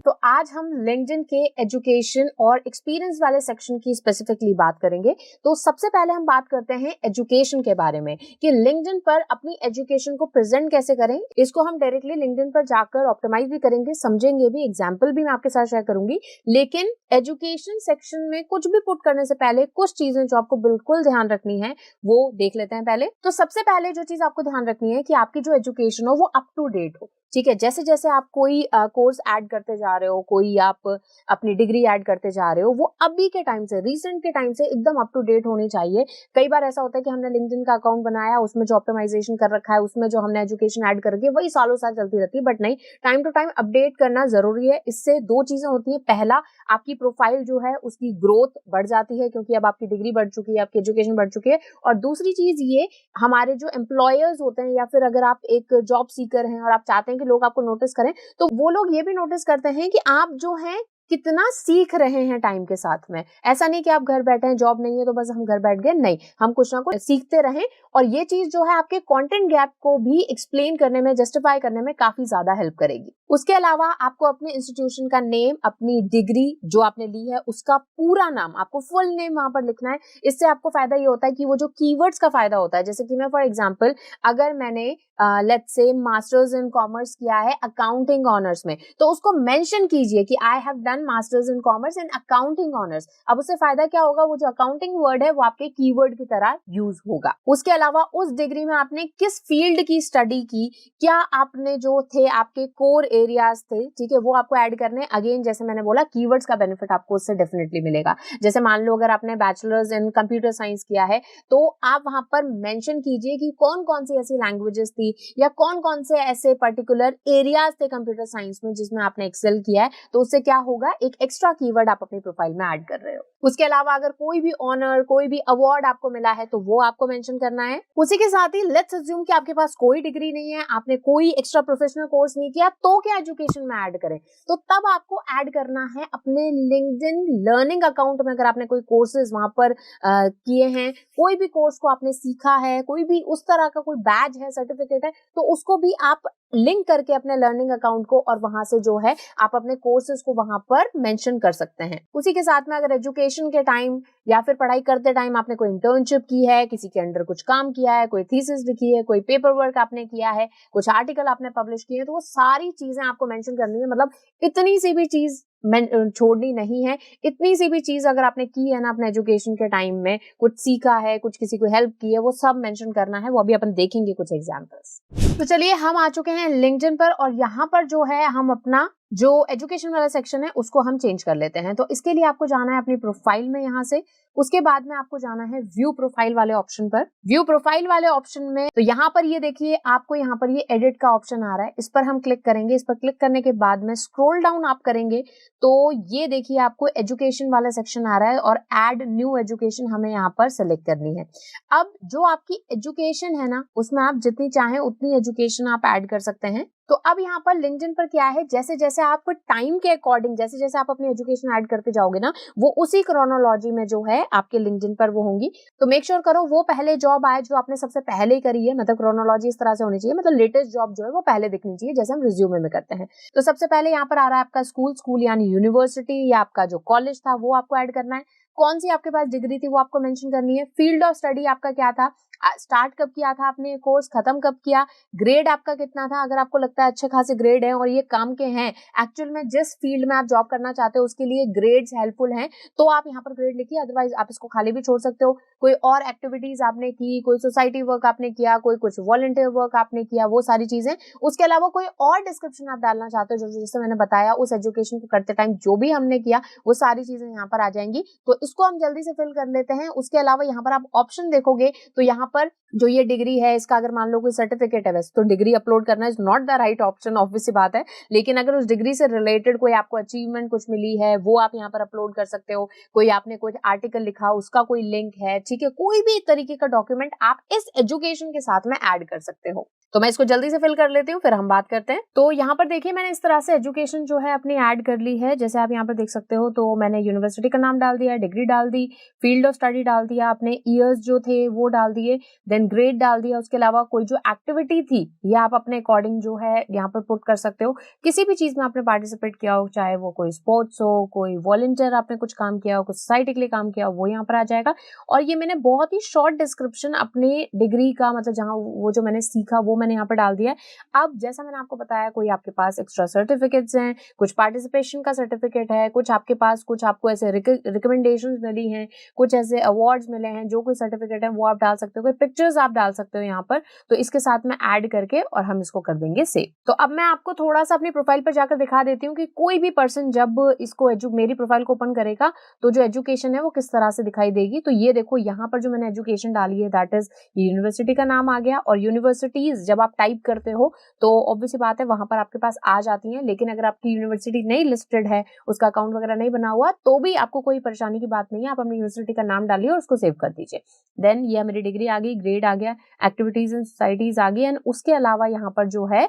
तो आज हम लिंक्डइन के एजुकेशन और एक्सपीरियंस वाले सेक्शन की स्पेसिफिकली बात करेंगे। तो सबसे पहले हम बात करते हैं एजुकेशन के बारे में कि लिंक्डइन पर अपनी एजुकेशन को प्रेजेंट कैसे करें। इसको हम डायरेक्टली लिंक्डइन पर जाकर ऑप्टिमाइज भी करेंगे, समझेंगे भी, एग्जाम्पल भी मैं आपके साथ शेयर करूंगी। लेकिन एजुकेशन सेक्शन में कुछ भी पुट करने से पहले कुछ चीजें जो आपको बिल्कुल ध्यान रखनी है वो देख लेते हैं पहले। तो सबसे पहले जो चीज आपको ध्यान रखनी है कि आपकी जो एजुकेशन हो वो अप टू डेट हो, ठीक है। जैसे जैसे आप कोई कोर्स ऐड करते जा रहे हो, कोई आप अपनी डिग्री ऐड करते जा रहे हो, वो अभी के टाइम से, रिसेंट के टाइम से एकदम अप टू डेट होनी चाहिए। कई बार ऐसा होता है कि हमने लिंक्डइन का अकाउंट बनाया, उसमें जो ऑप्टिमाइजेशन कर रखा है, उसमें जो हमने एजुकेशन ऐड कर रखी है वही सालों साल चलती रहती है, बट नहीं, टाइम टू टाइम अपडेट करना जरूरी है। इससे दो चीजें होती है, पहला आपकी प्रोफाइल जो है उसकी ग्रोथ बढ़ जाती है क्योंकि अब आपकी डिग्री बढ़ चुकी है, आपकी एजुकेशन बढ़ चुकी है। और दूसरी चीज ये, हमारे जो एम्प्लॉयर्स होते हैं या फिर अगर आप एक जॉब सीकर हैं और आप चाहते हैं कि लोग आपको नोटिस करें, तो वो लोग ये भी नोटिस करते हैं कि आप जो हैं कितना सीख रहे हैं टाइम के साथ में। ऐसा नहीं कि आप घर बैठे हैं, जॉब नहीं है तो बस हम घर बैठ गए, नहीं, हम कुछ ना कुछ सीखते रहें। और ये चीज जो है आपके कंटेंट गैप को भी एक्सप्लेन करने में, जस्टिफाई करने में काफी ज्यादा हेल्प करेगी। उसके अलावा आपको अपने इंस्टीट्यूशन का नेम, अपनी डिग्री जो आपने ली है उसका पूरा नाम, आपको फुल नेम वहां पर लिखना है। इससे आपको फायदा ये होता है कि वो जो कीवर्ड्स का फायदा होता है, जैसे कि मैं फॉर एग्जांपल अगर मैंने let's say masters in commerce किया है अकाउंटिंग ऑनर्स में, तो उसको मेंशन कीजिए कि I have done done masters in commerce and accounting honours. अब उससे फायदा क्या होगा, वो जो अकाउंटिंग वर्ड है वो आपके कीवर्ड की तरह यूज होगा। उसके अलावा उस डिग्री में आपने किस फील्ड की स्टडी की, क्या आपने जो थे आपके कोर एरियाज थे, ठीक है, वो आपको ऐड करने। अगेन जैसे मैंने बोला, कीवर्ड्स का बेनिफिट आपको उससे डेफिनेटली मिलेगा। जैसे मान लो अगर आपने बैचलर्स इन कंप्यूटर साइंस किया है तो आप वहां पर मेंशन कीजिए कि कौन कौन सी ऐसी लैंग्वेजेस थी या कौन कौन से ऐसे पर्टिकुलर एरियाज थे कंप्यूटर साइंस में जिसमें आपने एक्सेल किया है। तो उससे क्या होगा, एक एक्स्ट्रा कीवर्ड आप अपनी प्रोफाइल में ऐड कर रहे हो। उसके अलावा अगर कोई भी ऑनर, कोई भी अवार्ड आपको मिला है तो वो आपको मेंशन करना है। उसी के साथ ही लेट्स अज्यूम कि आपके पास कोई डिग्री नहीं है, आपने कोई एक्स्ट्रा प्रोफेशनल कोर्स नहीं किया, तो क्या एजुकेशन में ऐड करें, तो तब आपको ऐड करना है अपने लिंक्डइन लर्निंग अकाउंट में। अगर आपने कोई कोर्सेज वहां पर किए हैं, कोई भी कोर्स को आपने सीखा है, कोई भी उस तरह का कोई बैज है, सर्टिफिकेट है, तो उसको भी आप लिंक करके अपने लर्निंग अकाउंट को और वहां से जो है आप अपने कोर्सेज को वहां पर मेंशन कर सकते हैं। उसी के साथ में अगर एजुकेशन के टाइम या फिर पढ़ाई करते टाइम आपने कोई इंटर्नशिप की है, किसी के अंडर कुछ काम किया है, कोई थीसिस लिखी है, कोई पेपर वर्क आपने किया है, कुछ आर्टिकल आपने पब्लिश किए हैं, तो वो सारी चीजें आपको मेंशन करनी है। मतलब इतनी सी भी चीज छोड़नी नहीं है। इतनी सी भी चीज अगर आपने की है ना अपने एजुकेशन के टाइम में, कुछ सीखा है, कुछ किसी को हेल्प की है, वो सब मेंशन करना है। वो अभी अपन देखेंगे कुछ एग्जांपल्स। तो चलिए हम आ चुके हैं लिंक्डइन पर और यहाँ पर जो है हम अपना जो एजुकेशन वाला सेक्शन है उसको हम चेंज कर लेते हैं। तो इसके लिए आपको जाना है अपनी प्रोफाइल में यहाँ से, उसके बाद में आपको जाना है व्यू प्रोफाइल वाले ऑप्शन पर। व्यू प्रोफाइल वाले ऑप्शन में तो यहाँ पर ये देखिए आपको यहाँ पर ये एडिट का ऑप्शन आ रहा है, इस पर हम क्लिक करेंगे। इस पर क्लिक करने के बाद में स्क्रॉल डाउन आप करेंगे तो ये देखिए आपको एजुकेशन वाला सेक्शन आ रहा है और ऐड न्यू एजुकेशन हमें यहाँ पर सेलेक्ट करनी है। अब जो आपकी एजुकेशन है ना, उसमें आप जितनी चाहें उतनी एजुकेशन आप ऐड कर सकते हैं। तो अब यहाँ पर लिंक्डइन पर क्या है, जैसे जैसे आपको टाइम के अकॉर्डिंग, जैसे जैसे आप अपनी एजुकेशन ऐड करते जाओगे ना, वो उसी क्रोनोलॉजी में जो है आपके लिंक्डइन पर वो होंगी। तो मेक श्योर करो वो पहले जॉब आए जो आपने सबसे पहले करी है। मतलब क्रोनोलॉजी इस तरह से होनी चाहिए, मतलब लेटेस्ट जॉब जो है वो पहले दिखनी चाहिए, जैसे हम रिज्यूमे में करते हैं। तो सबसे पहले यहाँ पर आ रहा है आपका स्कूल यानी यूनिवर्सिटी या आपका जो कॉलेज था वो आपको ऐड करना है। कौन सी आपके पास डिग्री थी वो आपको मेंशन करनी है। फील्ड ऑफ स्टडी आपका क्या था, स्टार्ट कब किया था आपने कोर्स, खत्म कब किया, ग्रेड आपका कितना था। अगर आपको लगता है अच्छे खासे ग्रेड है और ये काम के हैं, एक्चुअल में जिस फील्ड में आप जॉब करना चाहते हो उसके लिए ग्रेड्स हेल्पफुल हैं, तो आप यहाँ पर ग्रेड लिखिए। अदरवाइज आप इसको खाली भी छोड़ सकते हो। कोई और एक्टिविटीज आपने की, कोई सोसाइटी वर्क आपने किया, कोई कुछ वॉलंटियर वर्क आपने किया, वो सारी चीजें। उसके अलावा कोई और डिस्क्रिप्शन आप डालना चाहते हो, जैसे मैंने बताया उस एजुकेशन को करते टाइम जो भी हमने किया वो सारी चीजें यहाँ पर आ जाएंगी। तो इसको हम जल्दी से फिल कर लेते हैं। उसके अलावा यहाँ पर आप ऑप्शन देखोगे तो यहाँ पर जो ये डिग्री है इसका अगर मान लो कोई सर्टिफिकेट है, वैसे तो डिग्री अपलोड करना is not the right option, obvious सी बात है, लेकिन अगर उस डिग्री से रिलेटेड कोई आपको अचीवमेंट कुछ मिली है वो आप यहाँ पर अपलोड कर सकते हो। कोई आपने कोई आर्टिकल लिखा उसका कोई लिंक है, ठीक है, कोई भी तरीके का डॉक्यूमेंट आप इस एजुकेशन के साथ में ऐड कर सकते हो। तो मैं इसको जल्दी से फिल कर लेती हूँ, फिर हम बात करते हैं। तो यहाँ पर देखिए मैंने इस तरह से एजुकेशन जो है अपनी ऐड कर ली है, जैसे आप यहाँ पर देख सकते हो। तो मैंने यूनिवर्सिटी का नाम डाल दिया, डिग्री डाल दी, फील्ड ऑफ स्टडी डाल दिया, अपने ईयर्स जो थे वो डाल दिए, देन ग्रेड डाल दिया। उसके अलावा कोई जो एक्टिविटी थी ये आप अपने अकॉर्डिंग जो है यहाँ पर पुट कर सकते हो। किसी भी चीज में आपने पार्टिसिपेट किया हो, चाहे वो कोई स्पोर्ट्स हो, कोई वॉलंटियर आपने कुछ काम किया हो, कुछ सोसाइटी के लिए काम किया हो, वो यहाँ पर आ जाएगा। और ये मैंने बहुत ही शॉर्ट डिस्क्रिप्शन अपने डिग्री का, मतलब जहाँ वो जो मैंने सीखा वो मैंने यहाँ पर डाल दिया है। अब जैसा मैंने आपको बताया, कोई आपके पास एक्स्ट्रा सर्टिफिकेट्स हैं, कुछ पार्टिसिपेशन का सर्टिफिकेट है, कुछ आपके पास कुछ आपको ऐसे रिकमेंडेशंस मिली हैं, कुछ ऐसे अवार्ड्स मिले हैं, जो कोई सर्टिफिकेट है वो आप डाल सकते हो, कोई पिक्चर्स आप डाल सकते हो यहाँ पर। तो इसके साथ में ऐड करके और हम इसको कर देंगे सेव। तो अब मैं आपको थोड़ा सा अपनी प्रोफाइल पर जाकर दिखा देती हूँ कि कोई भी पर्सन जब इसको मेरी प्रोफाइल को ओपन करेगा तो जो एजुकेशन है वो किस तरह से दिखाई देगी। तो ये देखो यहाँ पर जो मैंने एजुकेशन डाली है दैट इज यूनिवर्सिटी का नाम आ गया। और यूनिवर्सिटीज जब आप टाइप करते हो तो ऑब्वियसली बात है वहां पर आपके पास आ जाती हैं, लेकिन अगर आपकी यूनिवर्सिटी नहीं लिस्टेड है, उसका अकाउंट वगैरह नहीं बना हुआ, तो भी आपको कोई परेशानी की बात नहीं है। आप अपनी यूनिवर्सिटी का नाम डालिए और उसको सेव कर दीजिए। देन ये मेरी डिग्री आ गई, ग्रेड आ गया, एक्टिविटीज एंड सोसाइटीज आ गई, एंड उसके अलावा यहाँ पर जो है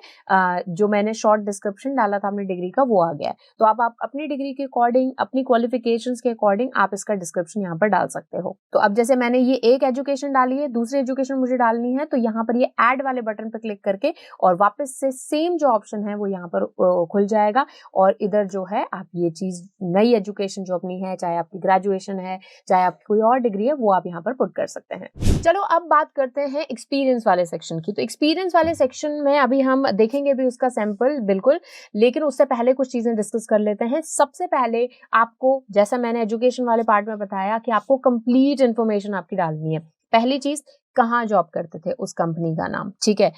जो मैंने शॉर्ट डिस्क्रिप्शन डाला था अपनी डिग्री का वो आ गया। तो अब आप अपनी डिग्री के अकॉर्डिंग, अपनी क्वालिफिकेशंस के अकॉर्डिंग आप इसका डिस्क्रिप्शन यहाँ पर डाल सकते हो। तो अब जैसे मैंने ये एक एजुकेशन डाली है, दूसरी एजुकेशन मुझे डालनी है, तो यहाँ पर ये ऐड वाले बटन बटन पर क्लिक करके और वापस से सेम जो ऑप्शन है वो यहाँ पर खुल जाएगा और इधर जो है आप ये चीज नई एजुकेशन जो अपनी है, चाहे आपकी ग्रेजुएशन है, चाहे आपकी कोई और डिग्री है, वो आप यहाँ पर पुट कर सकते हैं। चलो अब बात करते हैं एक्सपीरियंस वाले सेक्शन की। तो एक्सपीरियंस वाले सेक्शन में अभी हम देखेंगे भी उसका सैंपल बिल्कुल, लेकिन उससे पहले कुछ चीजें डिस्कस कर लेते हैं। सबसे पहले आपको, जैसा मैंने एजुकेशन वाले पार्ट में बताया, कि आपको कंप्लीट इन्फॉर्मेशन आपकी डालनी है। पहली चीज, कहाँ जॉब करते थे, उस कंपनी का नाम, ठीक है,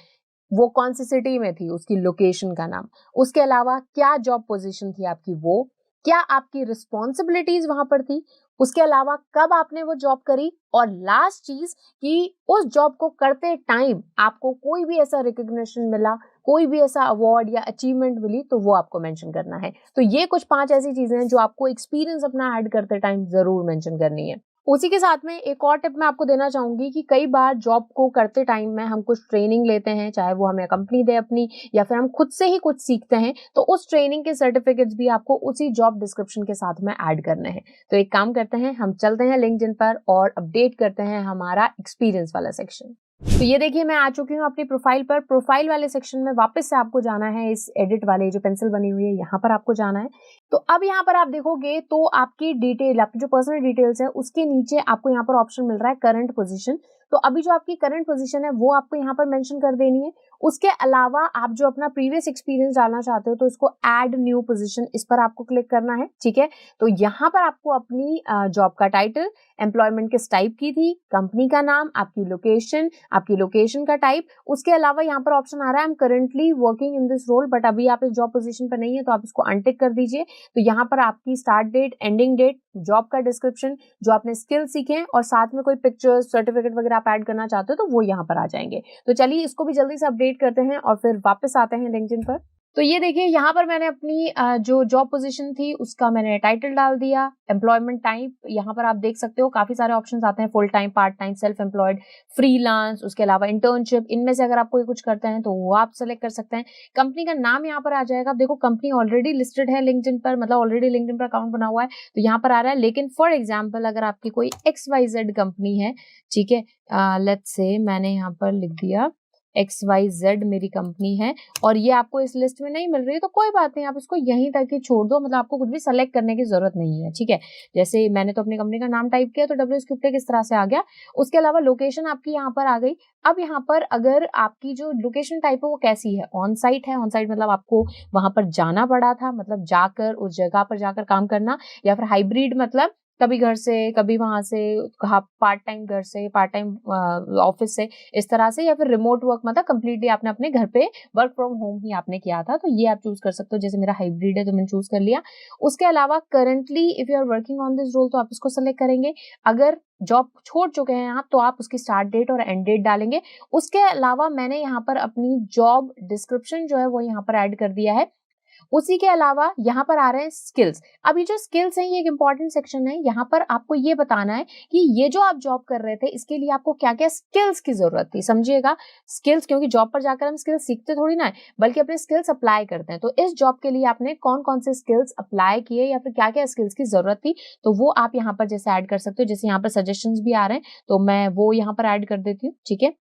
वो कौन सी सिटी में थी, उसकी लोकेशन का नाम, उसके अलावा क्या जॉब पोजीशन थी आपकी, वो क्या आपकी रिस्पॉन्सिबिलिटीज वहां पर थी, उसके अलावा कब आपने वो जॉब करी, और लास्ट चीज कि उस जॉब को करते टाइम आपको कोई भी ऐसा रिकॉग्निशन मिला, कोई भी ऐसा अवार्ड या अचीवमेंट मिली, तो वो आपको मेंशन करना है। तो ये कुछ 5 ऐसी चीजें हैं जो आपको एक्सपीरियंस अपना ऐड करते टाइम जरूर मेंशन करनी है। उसी के साथ में एक और टिप मैं आपको देना चाहूंगी कि कई बार जॉब को करते टाइम में हम कुछ ट्रेनिंग लेते हैं, चाहे वो हमें कंपनी दे अपनी या फिर हम खुद से ही कुछ सीखते हैं, तो उस ट्रेनिंग के सर्टिफिकेट्स भी आपको उसी जॉब डिस्क्रिप्शन के साथ में ऐड करने हैं। तो एक काम करते हैं, हम चलते हैं लिंक्डइन पर और अपडेट करते हैं हमारा एक्सपीरियंस वाला सेक्शन। तो ये देखिए, मैं आ चुकी हूँ अपनी प्रोफाइल पर। प्रोफाइल वाले सेक्शन में वापस से आपको जाना है, इस एडिट वाले जो पेंसिल बनी हुई है यहाँ पर आपको जाना है। तो अब यहाँ पर आप देखोगे तो आपकी डिटेल, आपकी जो पर्सनल डिटेल्स है उसके नीचे आपको यहाँ पर ऑप्शन मिल रहा है करंट पोजीशन। तो अभी जो आपकी करंट पोजीशन है वो आपको यहाँ पर मेंशन कर देनी है। उसके अलावा आप जो अपना प्रीवियस एक्सपीरियंस डालना चाहते हो तो इसको ऐड न्यू पोजीशन, इस पर आपको क्लिक करना है, ठीक है। तो यहाँ पर आपको अपनी जॉब का टाइटल, एम्प्लॉयमेंट किस टाइप की थी, कंपनी का नाम, आपकी लोकेशन का टाइप, उसके अलावा यहाँ पर ऑप्शन आ रहा है I am currently working in this role, but अभी आप इस जॉब पोजीशन पर नहीं है तो आप इसको अनटिक कर दीजिए। तो यहाँ पर आपकी start date, ending date, job का डिस्क्रिप्शन, जो आपने स्किल सीखे हैं और साथ में कोई पिक्चर्स, सर्टिफिकेट वगैरह आप ऐड करना चाहते हो तो वो यहाँ पर आ जाएंगे। तो चलिए इसको भी जल्दी से अपडेट करते हैं और फिर वापस आते हैं लिंक्डइन पर। तो ये देखिए, यहाँ पर मैंने अपनी जो जॉब पोजीशन थी उसका मैंने टाइटल डाल दिया, एम्प्लॉयमेंट टाइप, यहाँ पर आप देख सकते हो काफी सारे ऑप्शंस आते हैं, full time, part time, self employed, freelance, उसके अलावा इंटर्नशिप। इनमें से अगर आप कोई कुछ करते हैं तो वो आप सेलेक्ट कर सकते हैं। कंपनी का नाम यहाँ पर आ जाएगा। आप देखो कंपनी ऑलरेडी लिस्टेड है लिंक्डइन पर, मतलब ऑलरेडी लिंक्डइन पर अकाउंट बना हुआ है तो यहाँ पर आ रहा है। लेकिन फॉर एग्जाम्पल अगर आपकी कोई XYZ कंपनी है, ठीक है, लेट्स से मैंने यहाँ पर लिख दिया XYZ मेरी कंपनी है और ये आपको इस लिस्ट में नहीं मिल रही है तो कोई बात नहीं, आप इसको यहीं तक ही छोड़ दो, मतलब आपको कुछ भी सेलेक्ट करने की जरूरत नहीं है, ठीक है। जैसे मैंने तो अपनी कंपनी का नाम टाइप किया तो WSQT किस तरह से आ गया। उसके अलावा लोकेशन आपकी यहाँ पर आ गई। अब यहाँ पर अगर आपकी जो लोकेशन टाइप है वो कैसी है, ऑन साइट है, ऑन साइट मतलब आपको वहां पर जाना पड़ा था, मतलब जाकर उस जगह पर जाकर काम करना, या फिर हाइब्रिड मतलब कभी घर से कभी वहां से, पार्ट टाइम घर से, पार्ट टाइम ऑफिस से, इस तरह से, या फिर रिमोट वर्क मतलब कंप्लीटली आपने अपने घर पे वर्क फ्रॉम होम ही आपने किया था, तो ये आप चूज कर सकते हो। जैसे मेरा हाइब्रिड है तो मैंने चूज कर लिया। उसके अलावा currently if you are working on this role तो आप इसको सेलेक्ट करेंगे। अगर जॉब छोड़ चुके हैं आप तो आप उसकी स्टार्ट डेट और एंड डेट डालेंगे। उसके अलावा मैंने यहाँ पर अपनी जॉब डिस्क्रिप्शन जो है वो यहाँ पर ऐड कर दिया है। उसी के अलावा यहाँ पर आ रहे हैं स्किल्स। अब ये जो स्किल्स हैं ये एक इंपॉर्टेंट सेक्शन है। यहाँ पर आपको ये बताना है कि ये जो आप जॉब कर रहे थे इसके लिए आपको क्या क्या स्किल्स की जरूरत थी। समझिएगा, स्किल्स, क्योंकि जॉब पर जाकर हम स्किल्स सीखते थोड़ी ना है बल्कि अपने स्किल्स अप्लाई करते हैं। तो इस जॉब के लिए आपने कौन कौन से स्किल्स अप्लाई किए या फिर क्या क्या स्किल्स की जरूरत थी तो वो आप यहाँ पर जैसे ऐड कर सकते हो। जैसे यहाँ पर सजेशंस भी आ रहे हैं तो मैं वो यहाँ पर ऐड कर देती हूँ, ठीक है।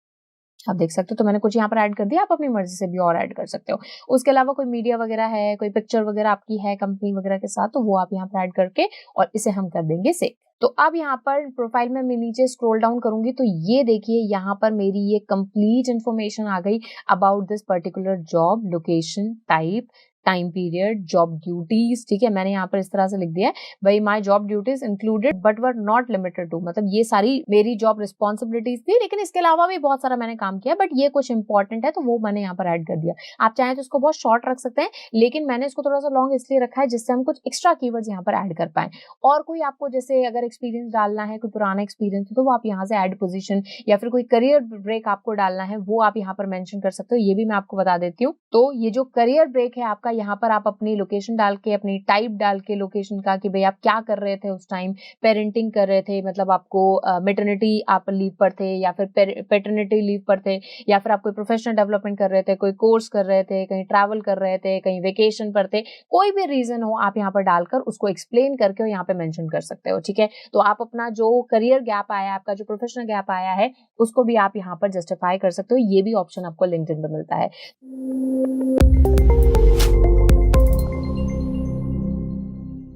आप देख सकते हो तो मैंने कुछ यहाँ पर ऐड कर दिया, आप अपनी मर्जी से भी और ऐड कर सकते हो। उसके अलावा कोई मीडिया वगैरह है, कोई पिक्चर वगैरह आपकी है कंपनी वगैरह के साथ तो वो आप यहाँ पर ऐड करके और इसे हम कर देंगे सेव। तो अब यहाँ पर प्रोफाइल में मैं नीचे स्क्रॉल डाउन करूंगी तो ये देखिए यहाँ पर मेरी ये कंप्लीट इन्फॉर्मेशन आ गई about this particular job, location, type, time period, job duties, ठीक है। मैंने यहाँ पर इस तरह से लिख दिया है भाई my job duties included but were not limited to, मतलब ये सारी मेरी जॉब रिस्पॉन्सिबिलिटीज थी लेकिन इसके अलावा भी बहुत सारा मैंने काम किया बट ये कुछ इंपॉर्टेंट है तो वो मैंने यहाँ पर ऐड कर दिया। आप चाहें तो इसको बहुत शॉर्ट रख सकते हैं लेकिन मैंने इसको थोड़ा सा लॉन्ग इसलिए रखा है जिससे हम कुछ एक्स्ट्रा कीवर्ड्स यहाँ पर ऐड कर पाए। और कोई आपको जैसे अगर एक्सपीरियंस डालना है, कोई पुराना एक्सपीरियंस है तो वो आप यहाँ से ऐड पोजीशन या फिर कोई करियर ब्रेक आपको डालना है वो आप यहाँ पर मेंशन कर सकते हो। ये भी मैं आपको बता देती हूँ। तो ये जो करियर ब्रेक है आपका यहाँ पर आप अपनी लोकेशन डाल के, अपनी टाइप डाल के लोकेशन का कि भाई आप क्या कर रहे थे उस टाइम, पेरेंटिंग कर रहे थे, मतलब आपको मैटरनिटी आप लीव पर थे या फिर पैटर्निटी लीव पर थे, या फिर आप कोई प्रोफेशनल डेवलपमेंट कर रहे थे, कोई कोर्स कर रहे थे, कहीं ट्रैवल कर रहे थे, कहीं वेकेशन पर थे, कोई भी रीजन हो आप यहाँ पर डालकर उसको एक्सप्लेन करके यहाँ पे मेंशन कर सकते हो। ठीक है, तो आप अपना जो करियर गैप आया, आपका जो प्रोफेशनल गैप आया है, उसको भी आप यहाँ पर जस्टिफाई कर सकते हो। ये भी ऑप्शन आपको लिंक्डइन पे मिलता है।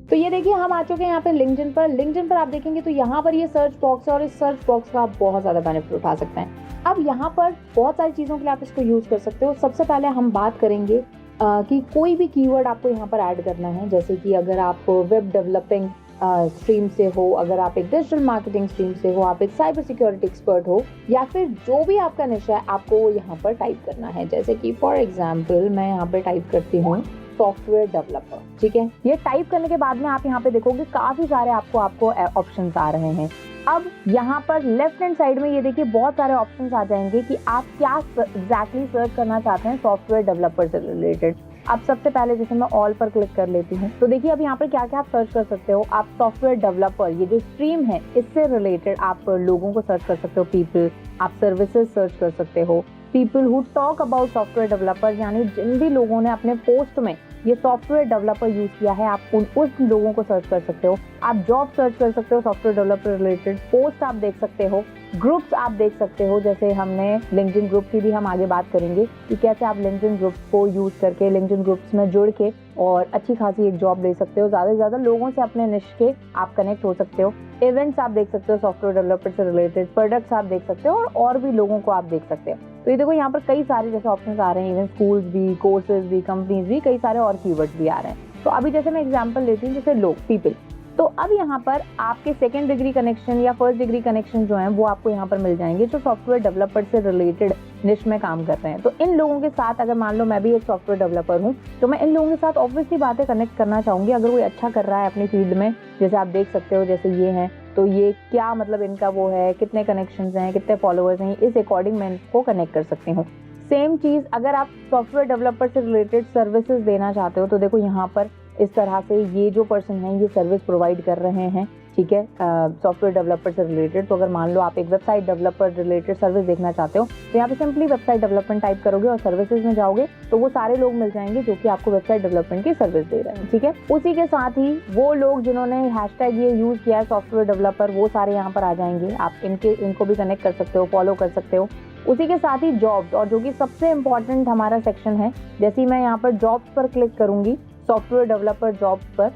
तो ये देखिए हम आ चुके हैं यहाँ पे लिंक्डइन पर। लिंक्डइन पर आप देखेंगे तो यहाँ पर ये सर्च बॉक्स है और इस सर्च बॉक्स का आप बहुत ज़्यादा बेनिफिट उठा सकते हैं। अब यहाँ पर बहुत सारी चीज़ों के लिए आप इसको यूज़ कर सकते हो। सबसे पहले हम बात करेंगे कि कोई भी कीवर्ड आपको यहाँ पर ऐड करना है, जैसे कि अगर आप वेब डेवलपिंग स्ट्रीम से हो, अगर आप एक डिजिटल मार्केटिंग स्ट्रीम से हो, आप एक साइबर सिक्योरिटी एक्सपर्ट हो, या फिर जो भी आपका निशा है आपको यहाँ पर टाइप करना है। जैसे कि फॉर एग्जाम्पल मैं यहाँ पे टाइप करती हूँ सॉफ्टवेयर डेवलपर। ठीक है, ये टाइप करने के बाद में आप यहाँ पे देखोगे काफी सारे आपको ऑप्शंस आ रहे हैं। अब यहाँ पर लेफ्ट हैंड साइड में ये देखिए बहुत सारे ऑप्शंस आ जाएंगे कि आप क्या एग्जैक्टली सर्च करना चाहते हैं सॉफ्टवेयर डेवलपर से रिलेटेड। अब सबसे पहले जैसे मैं ऑल पर क्लिक कर लेती हूँ तो देखिए अब यहाँ पर क्या क्या आप सर्च कर सकते हो। आप सॉफ्टवेयर डेवलपर, ये जो स्ट्रीम है इससे रिलेटेड आप लोगों को सर्च कर सकते हो, पीपल। आप सर्विसेज सर्च कर सकते हो, people who talk about software developer, यानी जिन भी लोगों ने अपने पोस्ट में ये सॉफ्टवेयर डेवलपर यूज किया है आप उस लोगों को सर्च कर सकते हो। आप जॉब सर्च कर सकते हो सॉफ्टवेयर डेवलपर रिलेटेड, पोस्ट आप देख सकते हो, ग्रुप्स आप देख सकते हो। जैसे हमने लिंक्डइन ग्रुप की भी हम आगे बात करेंगे कि कैसे आप लिंक्डइन ग्रुप को यूज करके लिंक्डइन ग्रुप्स में जुड़ के और अच्छी खासी एक जॉब ले सकते हो, ज्यादा से ज्यादा लोगों से अपने निश के आप कनेक्ट हो सकते हो। इवेंट्स आप देख सकते हो सॉफ्टवेयर डेवलपर से रिलेटेड, प्रोडक्ट्स आप देख सकते हो और भी लोगों को आप देख सकते हो। तो ये देखो यहाँ पर कई सारे जैसे ऑप्शंस आ रहे हैं, इवन स्कूल्स भी, कोर्सेज भी, कंपनीज भी, कई सारे और कीवर्ड्स भी आ रहे हैं। तो अभी जैसे मैं एग्जांपल लेती हूँ जैसे लोग, पीपल, तो अब यहाँ पर आपके सेकंड डिग्री कनेक्शन या फर्स्ट डिग्री कनेक्शन जो हैं वो आपको यहाँ पर मिल जाएंगे जो सॉफ्टवेयर डेवलपर से रिलेटेड निश में काम कर रहे हैं। तो इन लोगों के साथ अगर मान लो मैं भी एक सॉफ्टवेयर डेवलपर हूँ तो मैं इन लोगों के साथ ऑब्वियसली बातें कनेक्ट करना चाहूंगी। अगर कोई अच्छा कर रहा है अपनी फील्ड में, जैसे आप देख सकते हो जैसे ये हैं, तो ये क्या मतलब इनका वो है, कितने कनेक्शंस हैं, कितने फॉलोअर्स हैं, इस अकॉर्डिंग मैं इनको कनेक्ट कर सकती हूँ। सेम चीज अगर आप सॉफ्टवेयर डेवलपर से रिलेटेड सर्विसेज देना चाहते हो तो देखो यहाँ पर इस तरह से ये जो पर्सन है ये सर्विस प्रोवाइड कर रहे हैं। ठीक है, सॉफ्टवेयर डेवलपर से रिलेटेड। तो अगर मान लो आप एक वेबसाइट डेवलपर रिलेटेड सर्विस देखना चाहते हो तो यहाँ पे सिंपली वेबसाइट डेवलपमेंट टाइप करोगे और सर्विसेज में जाओगे तो वो सारे लोग मिल जाएंगे जो कि आपको वेबसाइट डेवलपमेंट की सर्विस दे रहे हैं। ठीक है, उसी के साथ ही वो लोग जिन्होंने हैशटैग ये यूज किया है सॉफ्टवेयर डेवलपर, वो सारे यहाँ पर आ जाएंगे। आप इनको भी कनेक्ट कर सकते हो, फॉलो कर सकते हो। उसी के साथ ही जॉब्स, और जो कि सबसे इम्पोर्टेंट हमारा सेक्शन है, जैसे मैं यहाँ पर जॉब्स पर क्लिक करूंगी, सॉफ्टवेयर डेवलपर जॉब्स पर,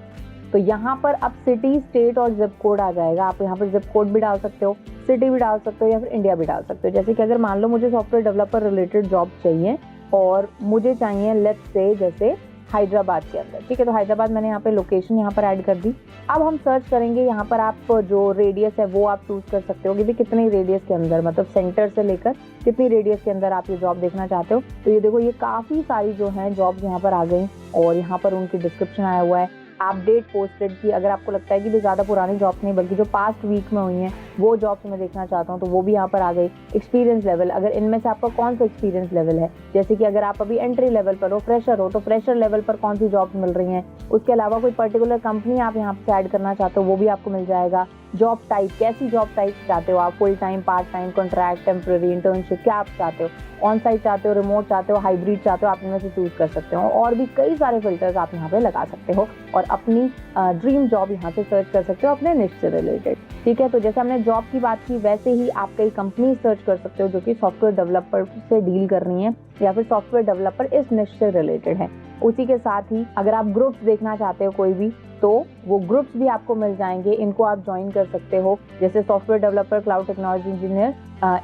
तो यहाँ पर अब सिटी, स्टेट और जिप कोड आ जाएगा। आप यहाँ पर जिप कोड भी डाल सकते हो, सिटी भी डाल सकते हो या फिर इंडिया भी डाल सकते हो। जैसे कि अगर मान लो मुझे सॉफ्टवेयर डेवलपर रिलेटेड जॉब चाहिए और मुझे चाहिए लेट्स से जैसे हैदराबाद के अंदर। ठीक है, तो हैदराबाद मैंने यहाँ पे लोकेशन यहाँ पर ऐड कर दी। अब हम सर्च करेंगे, यहाँ पर आप जो रेडियस है वो आप चूज कर सकते हो कि भी कितने रेडियस के अंदर, मतलब सेंटर से लेकर कितनी रेडियस के अंदर आप ये जॉब देखना चाहते हो। तो ये देखो ये काफी सारी जो है जॉब्स यहाँ पर आ गई और यहाँ पर उनकी डिस्क्रिप्शन आया हुआ है, आप डेट पोस्टेड की। अगर आपको लगता है कि ज़्यादा पुरानी जॉब्स नहीं बल्कि जो पास्ट वीक में हुई हैं वो जॉब्स मैं देखना चाहता हूँ तो वो भी यहाँ पर आ गई। एक्सपीरियंस लेवल, अगर इनमें से आपका कौन सा एक्सपीरियंस लेवल है, जैसे कि अगर आप अभी एंट्री लेवल पर हो, फ्रेशर हो, तो फ्रेशर लेवल पर कौन सी जॉब्स मिल रही हैं। उसके अलावा कोई पर्टिकुलर कंपनी आप यहाँ से ऐड करना चाहते हो वो भी आपको मिल जाएगा। जॉब टाइप, कैसी जॉब टाइप चाहते हो आप, full time, part time, contract, temporary, internship, क्या आप चाहते हो, ऑन साइट चाहते हो, रिमोट चाहते हो, हाइब्रिड चाहते हो, आप इनमें से चूज कर सकते हो। और भी कई सारे फिल्टर्स आप यहाँ पे लगा सकते हो और अपनी ड्रीम जॉब यहाँ से सर्च कर सकते हो अपने निश से रिलेटेड। ठीक है, तो जैसे हमने जॉब की बात की वैसे ही आप कई कंपनी सर्च कर सकते हो जो कि सॉफ्टवेयर डेवलपर से डील कर रही है या फिर सॉफ्टवेयर डेवलपर इस निश से रिलेटेड है। उसी के साथ ही अगर आप ग्रुप्स देखना चाहते हो कोई भी तो वो ग्रुप्स भी आपको मिल जाएंगे, इनको आप ज्वाइन कर सकते हो। जैसे software developer, cloud technology engineer,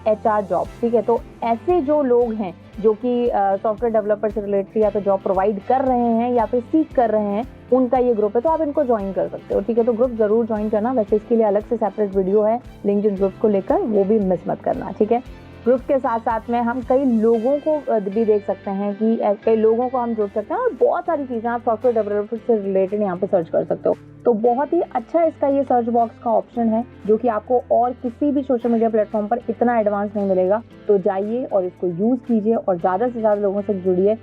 HR job. ठीक है, तो ऐसे जो लोग हैं जो कि सॉफ्टवेयर डेवलपर से रिलेटेड या तो जॉब प्रोवाइड कर रहे हैं या फिर सीख कर रहे हैं, उनका ये ग्रुप है, तो आप इनको ज्वाइन कर सकते हो। ठीक है, तो ग्रुप जरूर ज्वाइन करना। वैसे इसके लिए अलग से सेपरेट वीडियो है लिंक्डइन ग्रुप्स को लेकर, वो भी मिस मत करना। ठीक है, ग्रुप के साथ साथ में हम कई लोगों को भी देख सकते हैं कि कई लोगों को हम जोड़ सकते हैं और बहुत सारी चीजें आप सॉफ्टवेयर डेवलपर से रिलेटेड यहाँ पे सर्च कर सकते हो। तो बहुत ही अच्छा इसका ये सर्च बॉक्स का ऑप्शन है जो कि आपको और किसी भी सोशल मीडिया प्लेटफॉर्म पर इतना एडवांस नहीं मिलेगा। तो जाइए और इसको यूज कीजिए और ज्यादा से ज्यादा लोगों से जुड़िए।